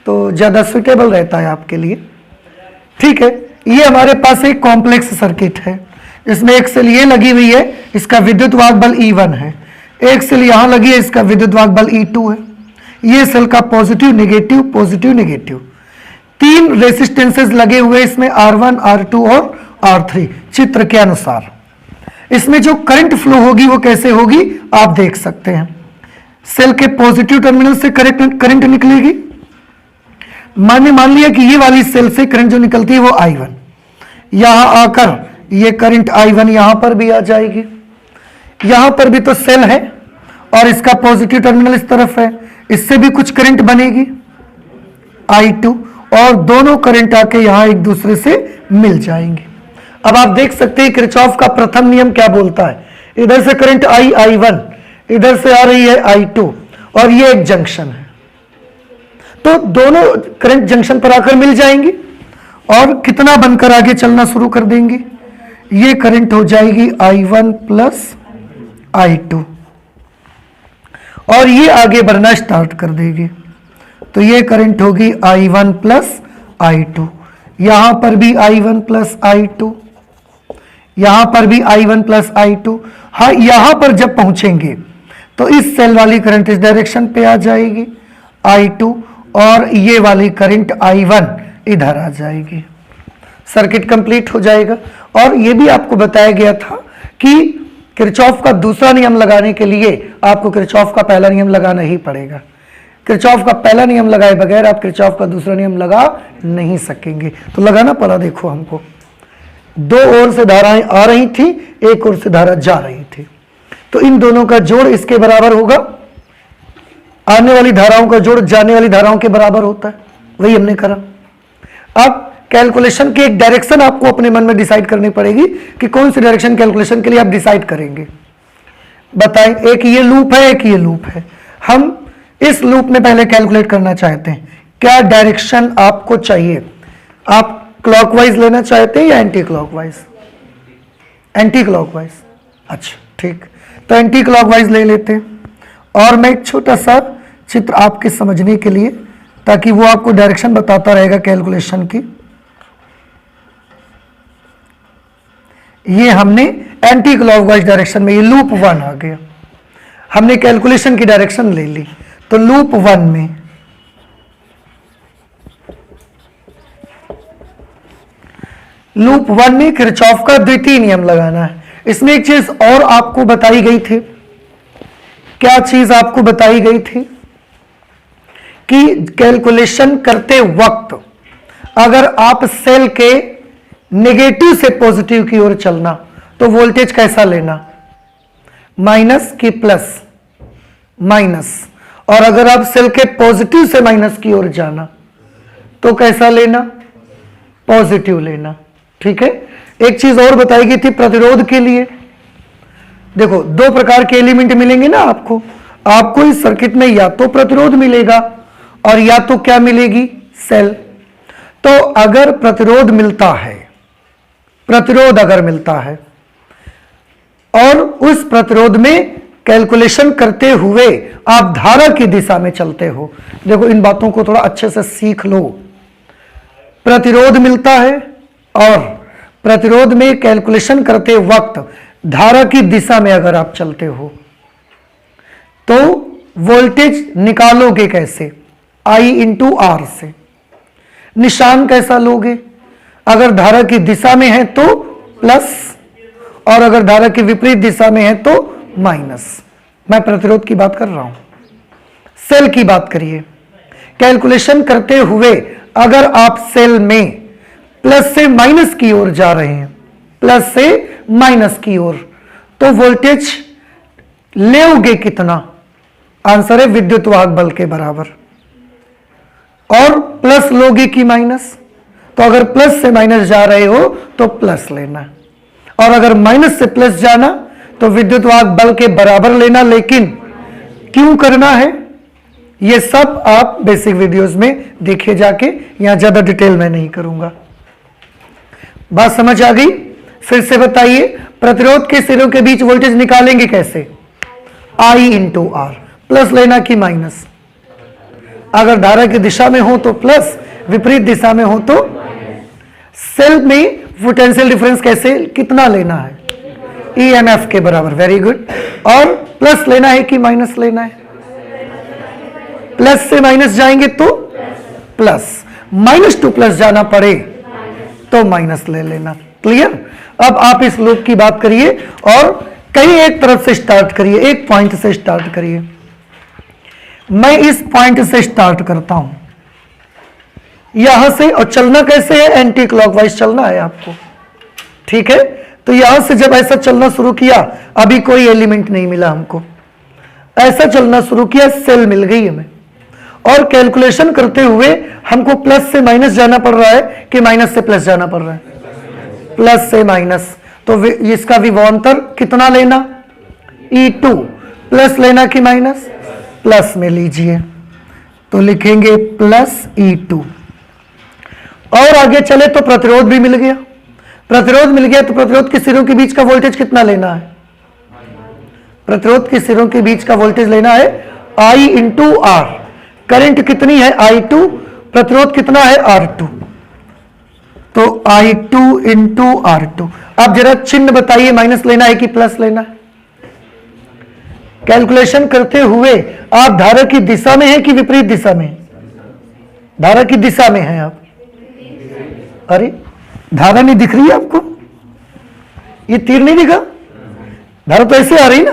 तो ज्यादा सुटेबल रहता है आपके लिए। ठीक है, ये हमारे पास एक कॉम्प्लेक्स सर्किट है, इसमें एक सेल ये लगी हुई है, इसका विद्युत वाहक बल E1 है, एक सेल यहां लगी है, इसका विद्युत वाहक बल E2 है। ये सेल का positive negative positive negative, 3 resistances लगे हुए इसमें R1 R2 और R3 चित्र के अनुसार। इसमें जो करंट फ्लो होगी वो कैसे होगी आप देख सकते हैं। सेल के पॉजिटिव टर्मिनल से करंट निकलेगी, मान लिया कि ये वाली सेल से करंट जो निकलती है वो I1, यहां आकर ये करंट I1 यहां पर भी आ जाएगी, यहां पर भी तो सेल है और इसका पॉजिटिव टर्मिनल इस तरफ है, इससे भी कुछ करंट बनेगी I2, और दोनों करंट आके यहां एक दूसरे से मिल जाएंगे। अब आप देख सकते हैं किरचॉफ का प्रथम नियम क्या बोलता है, इधर से करंट I1, इधर से आ रही है I2 और ये एक जंक्शन है, तो दोनों करंट जंक्शन पर आकर मिल जाएंगी और कितना बनकर आगे चलना शुरू कर देंगी, ये करंट हो जाएगी I1 प्लस I2 और ये आगे बढ़ना स्टार्ट कर देगी, तो ये करंट होगी I1 प्लस I2, यहां पर भी I1 प्लस I2, यहां पर भी I1 प्लस I2। हाँ, यहां पर जब पहुंचेंगे तो इस सेल वाली करंट इस डायरेक्शन पे आ जाएगी I2 और ये वाली करंट I1 इधर आ जाएगी, सर्किट कंप्लीट हो जाएगा। और ये भी आपको बताया गया था कि किरचॉफ का दूसरा नियम लगाने के लिए आपको किरचॉफ का पहला नियम लगाना ही पड़ेगा। किरचॉफ का पहला नियम लगाए बगैर आप किरचॉफ का दूसरा नियम लगा नहीं सकेंगे, तो लगाना पड़ा। देखो, हमको 2 ओर से धाराएं आ रही थी, 1 ओर से धारा जा रही थी, तो इन दोनों का जोड़ इसके बराबर होगा, आने वाली धाराओं का जोड़ जाने वाली धाराओं के बराबर होता है, वही हमने करा। अब कैलकुलेशन की एक डायरेक्शन आपको अपने मन में डिसाइड करनी पड़ेगी कि कौन सी डायरेक्शन कैलकुलेशन के लिए आप डिसाइड करेंगे। बताएं, एक ये लूप है, एक ये लूप है, हम इस लूप में पहले कैलकुलेट करना चाहते हैं, क्या डायरेक्शन आपको चाहिए, आप क्लॉकवाइज लेना चाहते हैं या एंटी क्लॉकवाइज? एंटी क्लॉकवाइज, अच्छा ठीक, तो एंटी क्लॉकवाइज ले लेते हैं। और मैं एक छोटा सा चित्र आपके समझने के लिए, ताकि वो आपको डायरेक्शन बताता रहेगा कैलकुलेशन की। ये हमने एंटी क्लॉकवाइज डायरेक्शन में, ये लूप 1 आ गया, हमने कैलकुलेशन की डायरेक्शन ले ली। तो लूप 1 में किरचॉफ का द्वितीय नियम लगाना है। इसमें एक चीज और आपको बताई गई थी, क्या चीज आपको बताई गई थी कि कैलकुलेशन करते वक्त अगर आप सेल के नेगेटिव से पॉजिटिव की ओर चलना तो वोल्टेज कैसा लेना, माइनस की प्लस, माइनस, और अगर आप सेल के पॉजिटिव से माइनस की ओर जाना तो कैसा लेना, पॉजिटिव लेना। ठीक है, एक चीज और बताई गई थी प्रतिरोध के लिए। देखो, दो प्रकार के एलिमेंट मिलेंगे ना आपको। आपको इस सर्किट में या तो प्रतिरोध मिलेगा और या तो क्या मिलेगी, सेल। तो अगर प्रतिरोध मिलता है, प्रतिरोध अगर मिलता है और उस प्रतिरोध में कैलकुलेशन करते हुए आप धारा की दिशा में चलते हो, देखो इन बातों को थोड़ा अच्छे से सीख लो। प्रतिरोध मिलता है और प्रतिरोध में कैलकुलेशन करते वक्त धारा की दिशा में अगर आप चलते हो तो वोल्टेज निकालोगे कैसे, I इंटू आर से। निशान कैसा लोगे, अगर धारा की दिशा में है तो प्लस और अगर धारा की विपरीत दिशा में है तो माइनस। मैं प्रतिरोध की बात कर रहा हूं, सेल की बात करिए। कैलकुलेशन करते हुए अगर आप सेल में प्लस से माइनस की ओर जा रहे हैं, प्लस से माइनस की ओर, तो वोल्टेज लेओगे कितना, आंसर है विद्युत वाहक बल के बराबर। और प्लस लोगे कि माइनस, तो अगर प्लस से माइनस जा रहे हो तो प्लस लेना, और अगर माइनस से प्लस जाना तो विद्युत वाहक बल के बराबर लेना। लेकिन क्यों करना है ये सब आप बेसिक वीडियोस में देखिए जाके, यहां ज्यादा डिटेल में नहीं करूंगा। बात समझ आ गई? फिर से बताइए, प्रतिरोध के सिरों के बीच वोल्टेज निकालेंगे कैसे, I इंटू आर। प्लस लेना कि माइनस, अगर धारा की दिशा में हो तो प्लस, विपरीत दिशा में हो तो। सेल में पोटेंशियल डिफरेंस कैसे, कितना लेना है, EMF के बराबर। Very good. और प्लस लेना है कि माइनस लेना है, प्लस से माइनस जाएंगे तो प्लस, माइनस टू प्लस जाना पड़े तो माइनस ले लेना। क्लियर? अब आप इस लूप की बात करिए और कहीं एक तरफ से स्टार्ट करिए, एक पॉइंट से स्टार्ट करिए। मैं इस पॉइंट से स्टार्ट करता हूं यहां से, और चलना कैसे है, एंटी क्लॉकवाइज चलना है आपको। ठीक है, तो यहां से जब ऐसा चलना शुरू किया, अभी कोई एलिमेंट नहीं मिला हमको, ऐसा चलना शुरू किया, सेल मिल गई हमें, और कैलकुलेशन करते हुए हमको प्लस से माइनस जाना पड़ रहा है कि माइनस से प्लस जाना पड़ रहा है, प्लस से माइनस। तो इसका विभवांतर कितना लेना, E2। प्लस लेना कि माइनस, प्लस में लीजिए, तो लिखेंगे प्लस E2। और आगे चले तो प्रतिरोध भी मिल गया। प्रतिरोध मिल गया तो प्रतिरोध के सिरों के बीच का वोल्टेज कितना लेना है, प्रतिरोध के सिरों के बीच का वोल्टेज लेना है I इंटू आर। करंट कितनी है, I2, प्रतिरोध कितना है, R2, तो I2 इंटू R2। अब जरा चिन्ह बताइए, माइनस लेना है कि प्लस लेना है। कैलकुलेशन करते हुए आप धारा की दिशा में है कि विपरीत दिशा में, धारा की दिशा में है आप। अरे धारा नहीं दिख रही है आपको, ये तीर नहीं दिखा, धारा तो ऐसे आ रही ना,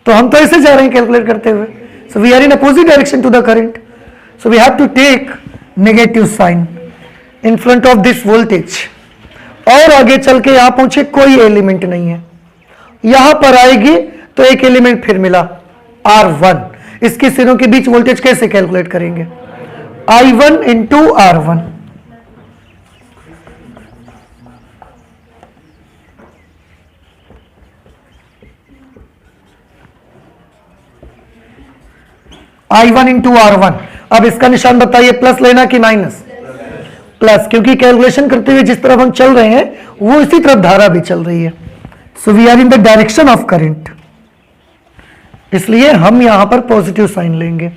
तो हम तो ऐसे जा रहे हैं कैलकुलेट करते हुए। So we are in opposite direction to the current, so we have to take negative sign in front of this voltage. और आगे चल के यहां पहुंचे, कोई एलिमेंट नहीं है, यहां पर आएगी तो एक एलिमेंट फिर मिला, R1। इसके सिरों के बीच वोल्टेज कैसे कैलकुलेट करेंगे, I1 into R1। I1 into R1। अब इसका निशान बताइए, प्लस लेना कि माइनस, प्लस, क्योंकि कैलकुलेशन करते हुए जिस तरफ हम चल रहे हैं वो इसी तरफ धारा भी चल रही है। So we are in the direction of current, इसलिए हम यहां पर पॉजिटिव साइन लेंगे।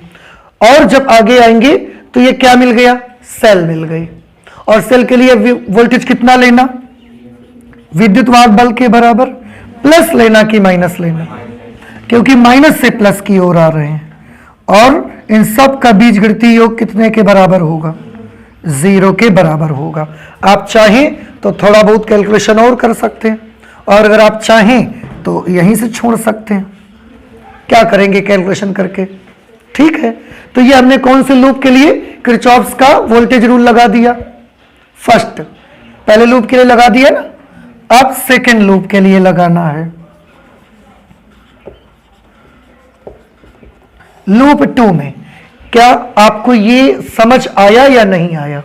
और जब आगे आएंगे तो ये क्या मिल गया, सेल मिल गई। और सेल के लिए वोल्टेज कितना लेना, विद्युत वाहक बल के बराबर। प्लस लेना कि माइनस लेना, क्योंकि माइनस से प्लस की ओर आ रहे हैं। और इन सब का बीजगणितीय योग कितने के बराबर होगा, 0 के बराबर होगा। आप चाहें तो थोड़ा बहुत कैलकुलेशन और कर सकते हैं, और अगर आप चाहें तो यहीं से छोड़ सकते हैं। क्या करेंगे कैलकुलेशन करके, ठीक है। तो ये हमने कौन से लूप के लिए किरचॉफ्स का वोल्टेज रूल लगा दिया, फर्स्ट, पहले लूप के लिए लगा दिया ना, अब सेकेंड लूप के लिए लगाना है। लूप 2 में क्या आपको ये समझ आया या नहीं आया,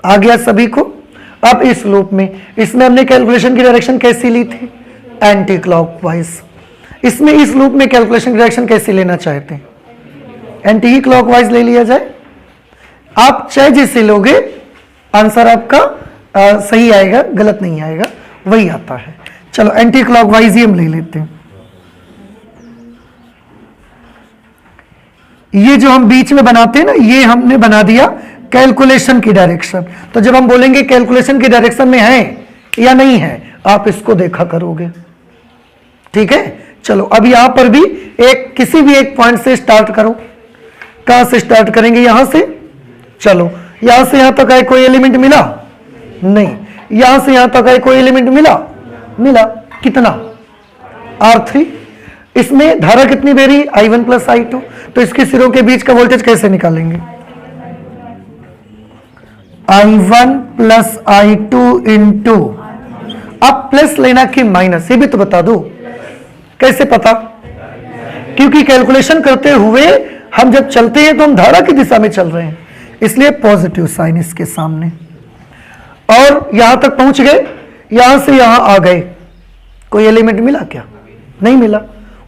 आ गया सभी को? अब इस लूप में, इसमें हमने कैलकुलेशन की डायरेक्शन कैसी ली थी? Anti clockwise. इसमें इस लूप में कैलकुलेशन की डायरेक्शन कैसी लेना चाहते हैं? एंटी ही क्लॉकवाइज ले लिया जाए। आप चाहे जैसे लोगे, आंसर आपका सही आएगा, गलत नहीं आएगा, वही आता है। चलो एंटी क्लॉकवाइज ही हम ले लेते हैं। ये जो हम बीच में बनाते हैं ना, ये हमने बना दिया कैलकुलेशन की डायरेक्शन। तो जब हम बोलेंगे कैलकुलेशन की डायरेक्शन में है या नहीं है, आप इसको देखा करोगे। ठीक है, चलो अब यहां पर भी एक किसी भी एक पॉइंट से स्टार्ट करो। कहां से स्टार्ट करेंगे? यहां से। चलो यहां से यहां तक आए, कोई एलिमेंट मिला? नहीं। यहां से यहां तक आए, कोई एलिमेंट मिला? मिला। कितना? R3। इसमें धारा कितनी बह रही? I1 plus I2। तो इसके सिरों के बीच का वोल्टेज कैसे निकालेंगे? I1 प्लस I2 इंटू, अब प्लस लेना कि माइनस, ये भी तो बता दो। कैसे पता? क्योंकि कैलकुलेशन करते हुए हम जब चलते हैं तो हम धारा की दिशा में चल रहे हैं, इसलिए पॉजिटिव साइन इसके सामने। और यहां तक पहुंच गए, यहां से यहां आ गए, कोई एलिमेंट मिला क्या? नहीं मिला।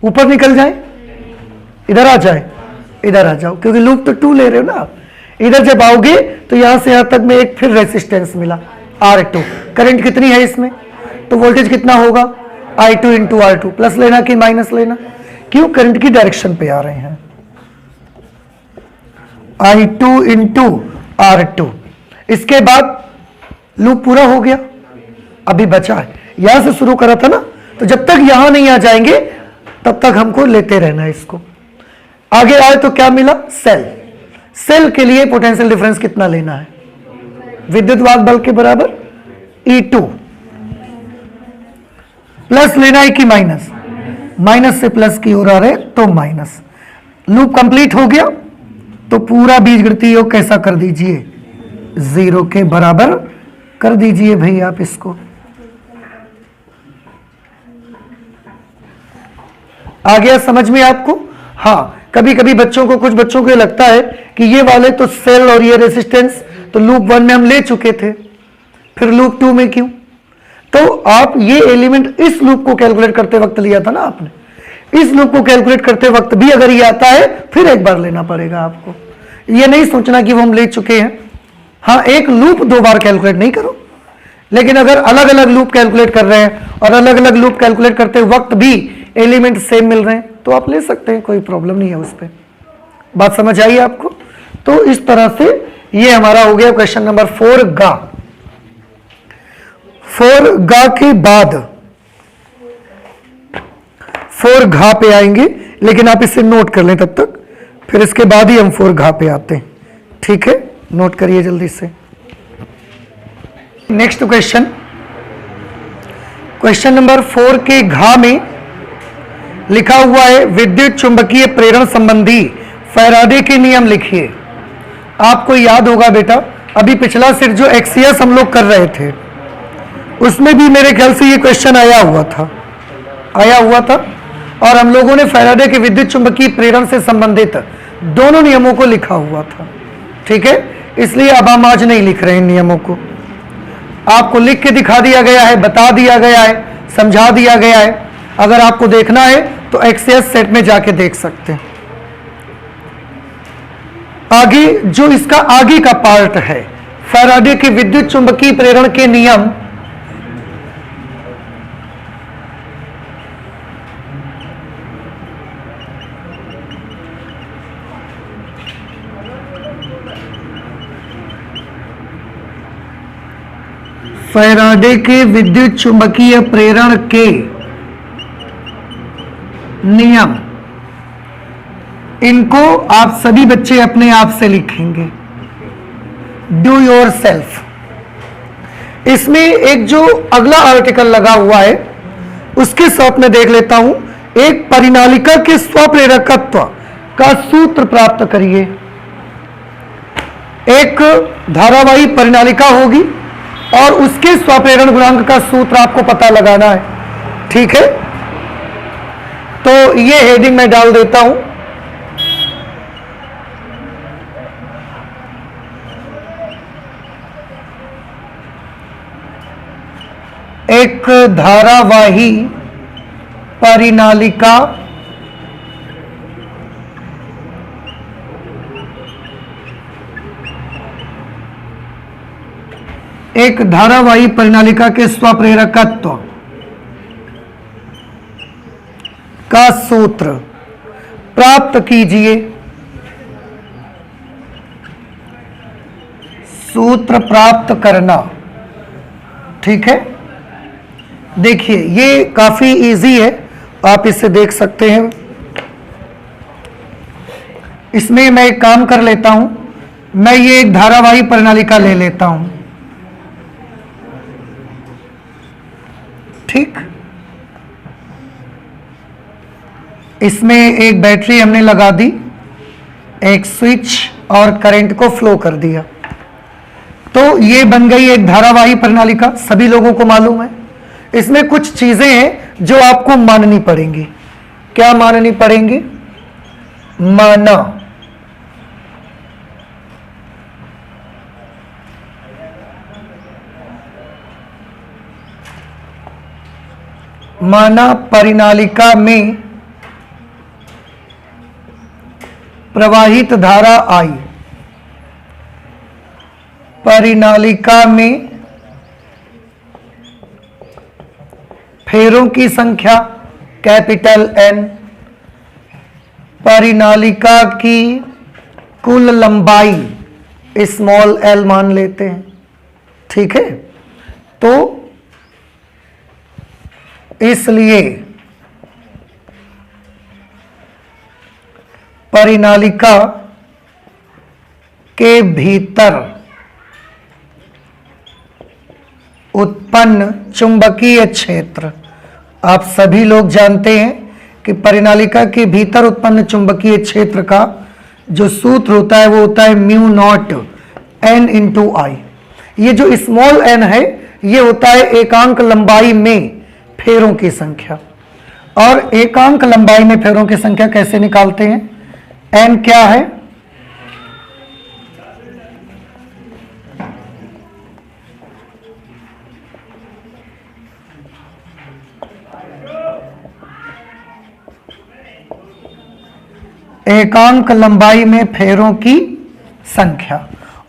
ऊपर निकल जाए, इधर आ जाए, इधर आ जाओ, क्योंकि लूप तो 2 ले रहे हो ना। इधर जब आओगे तो यहां से यहां तक में एक फिर रेसिस्टेंस मिला R2। करंट कितनी है इसमें? तो वोल्टेज कितना होगा? I2 into R2। प्लस लेना कि माइनस लेना? क्यों? करंट की डायरेक्शन पे आ रहे हैं। I2 into R2। इसके बाद लूप पूरा हो गया, अभी बचा है। यहां से शुरू करा था ना, तो जब तक यहां नहीं आ जाएंगे तब तक हमको लेते रहना है इसको। आगे आए तो क्या मिला? सेल। सेल के लिए पोटेंशियल डिफरेंस कितना लेना है? विद्युत वाहक बल के बराबर E2। प्लस लेना है कि माइनस? माइनस से प्लस की ओर आ रहे तो माइनस। लूप कंप्लीट हो गया, तो पूरा बीजगणितीय योग कैसा कर दीजिए? 0 के बराबर कर दीजिए भाई आप इसको। आ गया समझ में आपको? हाँ, कभी कभी बच्चों को, कुछ बच्चों को ये लगता है कि ये वाले तो सेल और ये रेसिस्टेंस तो लूप 1 में हम ले चुके थे, फिर लूप 2 में क्यों? तो आप ये एलिमेंट इस लूप को कैलकुलेट करते वक्त लिया था ना आपने। इस लूप को कैलकुलेट करते वक्त भी अगर ये आता है, फिर एक बार लेना पड़ेगा आपको। ये नहीं सोचना कि वो हम ले चुके हैं। हाँ, एक लूप 2 बार कैलकुलेट नहीं करो, लेकिन अगर अलग अलग लूप कैलकुलेट कर रहे हैं और अलग अलग लूप कैलकुलेट करते वक्त भी एलिमेंट सेम मिल रहे हैं, तो आप ले सकते हैं, कोई प्रॉब्लम नहीं है उस पर। बात समझ आई आपको? तो इस तरह से ये हमारा हो गया क्वेश्चन नंबर 4 गा। 4 गा के बाद 4 घा पे आएंगे, लेकिन आप इसे नोट कर लें तब तक, फिर इसके बाद ही हम 4 घा पे आते हैं। ठीक है, नोट करिए जल्दी से। नेक्स्ट क्वेश्चन, क्वेश्चन नंबर 4 के घा में लिखा हुआ है विद्युत चुंबकीय प्रेरण संबंधी फैराडे के नियम लिखिए। आपको याद होगा बेटा, अभी पिछला सेट जो एक्सियस हम लोग कर रहे थे, उसमें भी मेरे ख्याल से ये क्वेश्चन आया हुआ था और हम लोगों ने फैराडे के विद्युत चुंबकीय प्रेरण से संबंधित दोनों नियमों को लिखा हुआ था। ठीक है, इसलिए अब हम आज नहीं लिख रहे हैं नियमों को, आपको लिख के दिखा दिया गया है, बता दिया गया है, समझा दिया गया है। अगर आपको देखना है तो एक्सियस सेट में जाके देख सकते हैं। आगे जो इसका आगे का पार्ट है, फैराडे के विद्युत चुंबकीय प्रेरण के नियम, फैराडे के विद्युत चुंबकीय प्रेरण के नियम, इनको आप सभी बच्चे अपने आप से लिखेंगे, डू योर सेल्फ। इसमें एक जो अगला आर्टिकल लगा हुआ है उसके साथ में देख लेता हूं, एक परिनालिका के स्वप्रेरकत्व का सूत्र प्राप्त करिए। एक धारावाही परिनालिका होगी और उसके स्वप्रेरण गुणांक का सूत्र आपको पता लगाना है। ठीक है, तो ये हेडिंग मैं डाल देता हूं, एक धारावाही परिनालिका के स्वप्रेरकत्व का सूत्र प्राप्त कीजिए। सूत्र प्राप्त करना, ठीक है। देखिए ये काफी इजी है, आप इसे देख सकते हैं। इसमें मैं एक काम कर लेता हूं, मैं ये एक धारावाही परिनालिका ले लेता हूं, ठीक। इसमें एक बैटरी हमने लगा दी, एक स्विच और करंट को फ्लो कर दिया, तो ये बन गई एक धारावाही परिनालिका, सभी लोगों को मालूम है। इसमें कुछ चीजें हैं जो आपको माननी पड़ेंगी। क्या माननी पड़ेंगी? माना परिनालिका में प्रवाहित धारा आई, परिनालिका में फेरों की संख्या कैपिटल N, परिनालिका की कुल लंबाई स्मॉल l मान लेते हैं, ठीक है। तो इसलिए परिनालिका के भीतर उत्पन्न चुंबकीय क्षेत्र, आप सभी लोग जानते हैं कि परिनालिका के भीतर उत्पन्न चुंबकीय क्षेत्र का जो सूत्र होता है वो होता है mu naught N into I. ये जो स्मॉल n है ये होता है एकांक लंबाई में फेरों की संख्या, और एकांक लंबाई में फेरों की संख्या कैसे निकालते हैं? n क्या है? एकांक लंबाई में फेरों की संख्या,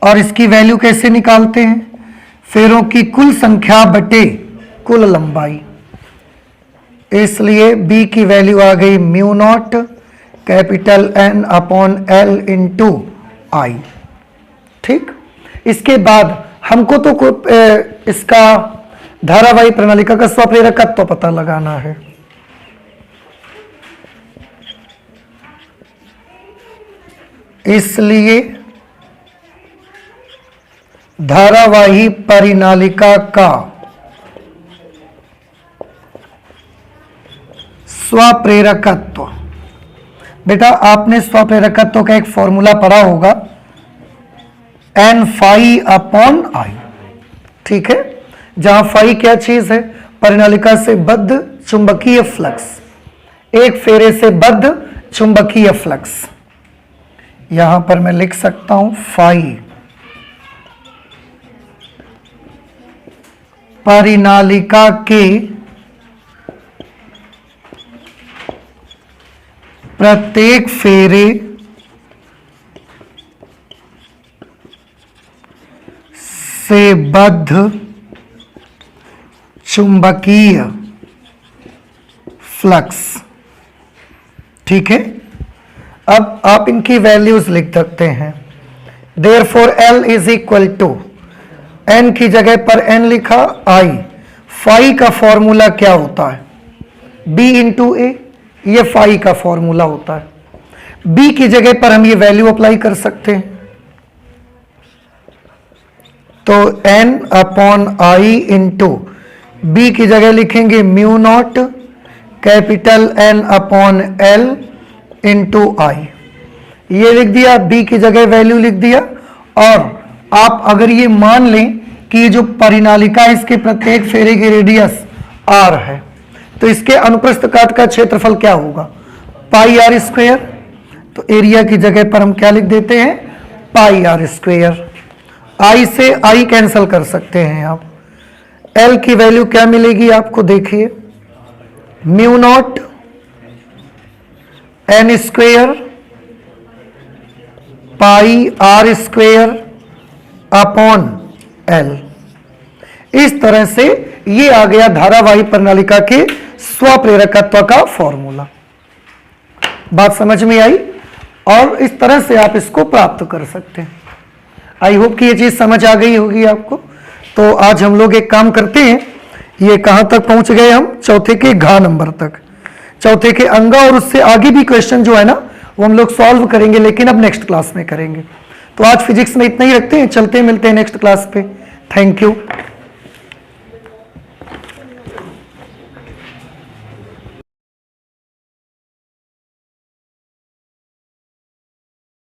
और इसकी वैल्यू कैसे निकालते हैं? फेरों की कुल संख्या बटे कुल लंबाई। इसलिए b की वैल्यू आ गई mu naught capital N upon L into I, ठीक। इसके बाद हमको तो इसका धारावाही प्रणालिका का स्वप्रेरकत्व तो पता लगाना है। इसलिए धारावाही परिनालिका का स्वप्रेरकत्व, बेटा आपने स्वप्रेरकत्व का एक फॉर्मूला पढ़ा होगा N फाई अपॉन आई, ठीक है, जहां फाई क्या चीज है? परिनालिका से बद्ध चुंबकीय फ्लक्स, एक फेरे से बद्ध चुंबकीय फ्लक्स। यहां पर मैं लिख सकता हूं फाई परिनालिका के प्रत्येक फेरे से बद्ध चुंबकीय फ्लक्स, ठीक है। अब आप इनकी वैल्यूज लिख सकते हैं। Therefore L is equal to N की जगह पर N लिखा, I फाई का फॉर्मूला क्या होता है? B इंटू ए, ये फाई का फॉर्मूला होता है। B की जगह पर हम ये वैल्यू अप्लाई कर सकते हैं, तो N upon I into B की जगह लिखेंगे mu naught capital N upon L into I, ये लिख दिया। B की जगह वैल्यू लिख दिया। और आप अगर ये मान लें कि ये जो परिनालिका है इसके प्रत्येक फेरे की रेडियस r है, तो इसके अनुप्रस्थ काट का क्षेत्रफल क्या होगा? पाई आर स्क्वायर। तो एरिया की जगह पर हम क्या लिख देते हैं? पाई आर स्क्वायर। आई से आई कैंसिल कर सकते हैं आप, एल की वैल्यू क्या मिलेगी आपको, देखिए mu naught N square pi R square upon L. इस तरह से ये आ गया धारावाही प्रणालिका के स्वप्रेरकत्व का फॉर्मूला। बात समझ में आई? और इस तरह से आप इसको प्राप्त कर सकते हैं। आई होप कि ये चीज समझ आ गई होगी आपको। तो आज हम लोग एक काम करते हैं, ये कहां तक पहुंच गए हम, चौथे के घ नंबर तक। चौथे के अंगा और उससे आगे भी क्वेश्चन जो है ना वो हम लोग सॉल्व करेंगे, लेकिन अब नेक्स्ट क्लास में करेंगे। तो आज फिजिक्स में इतना ही रखते हैं, चलते मिलते हैं नेक्स्ट क्लास पे। Thank you.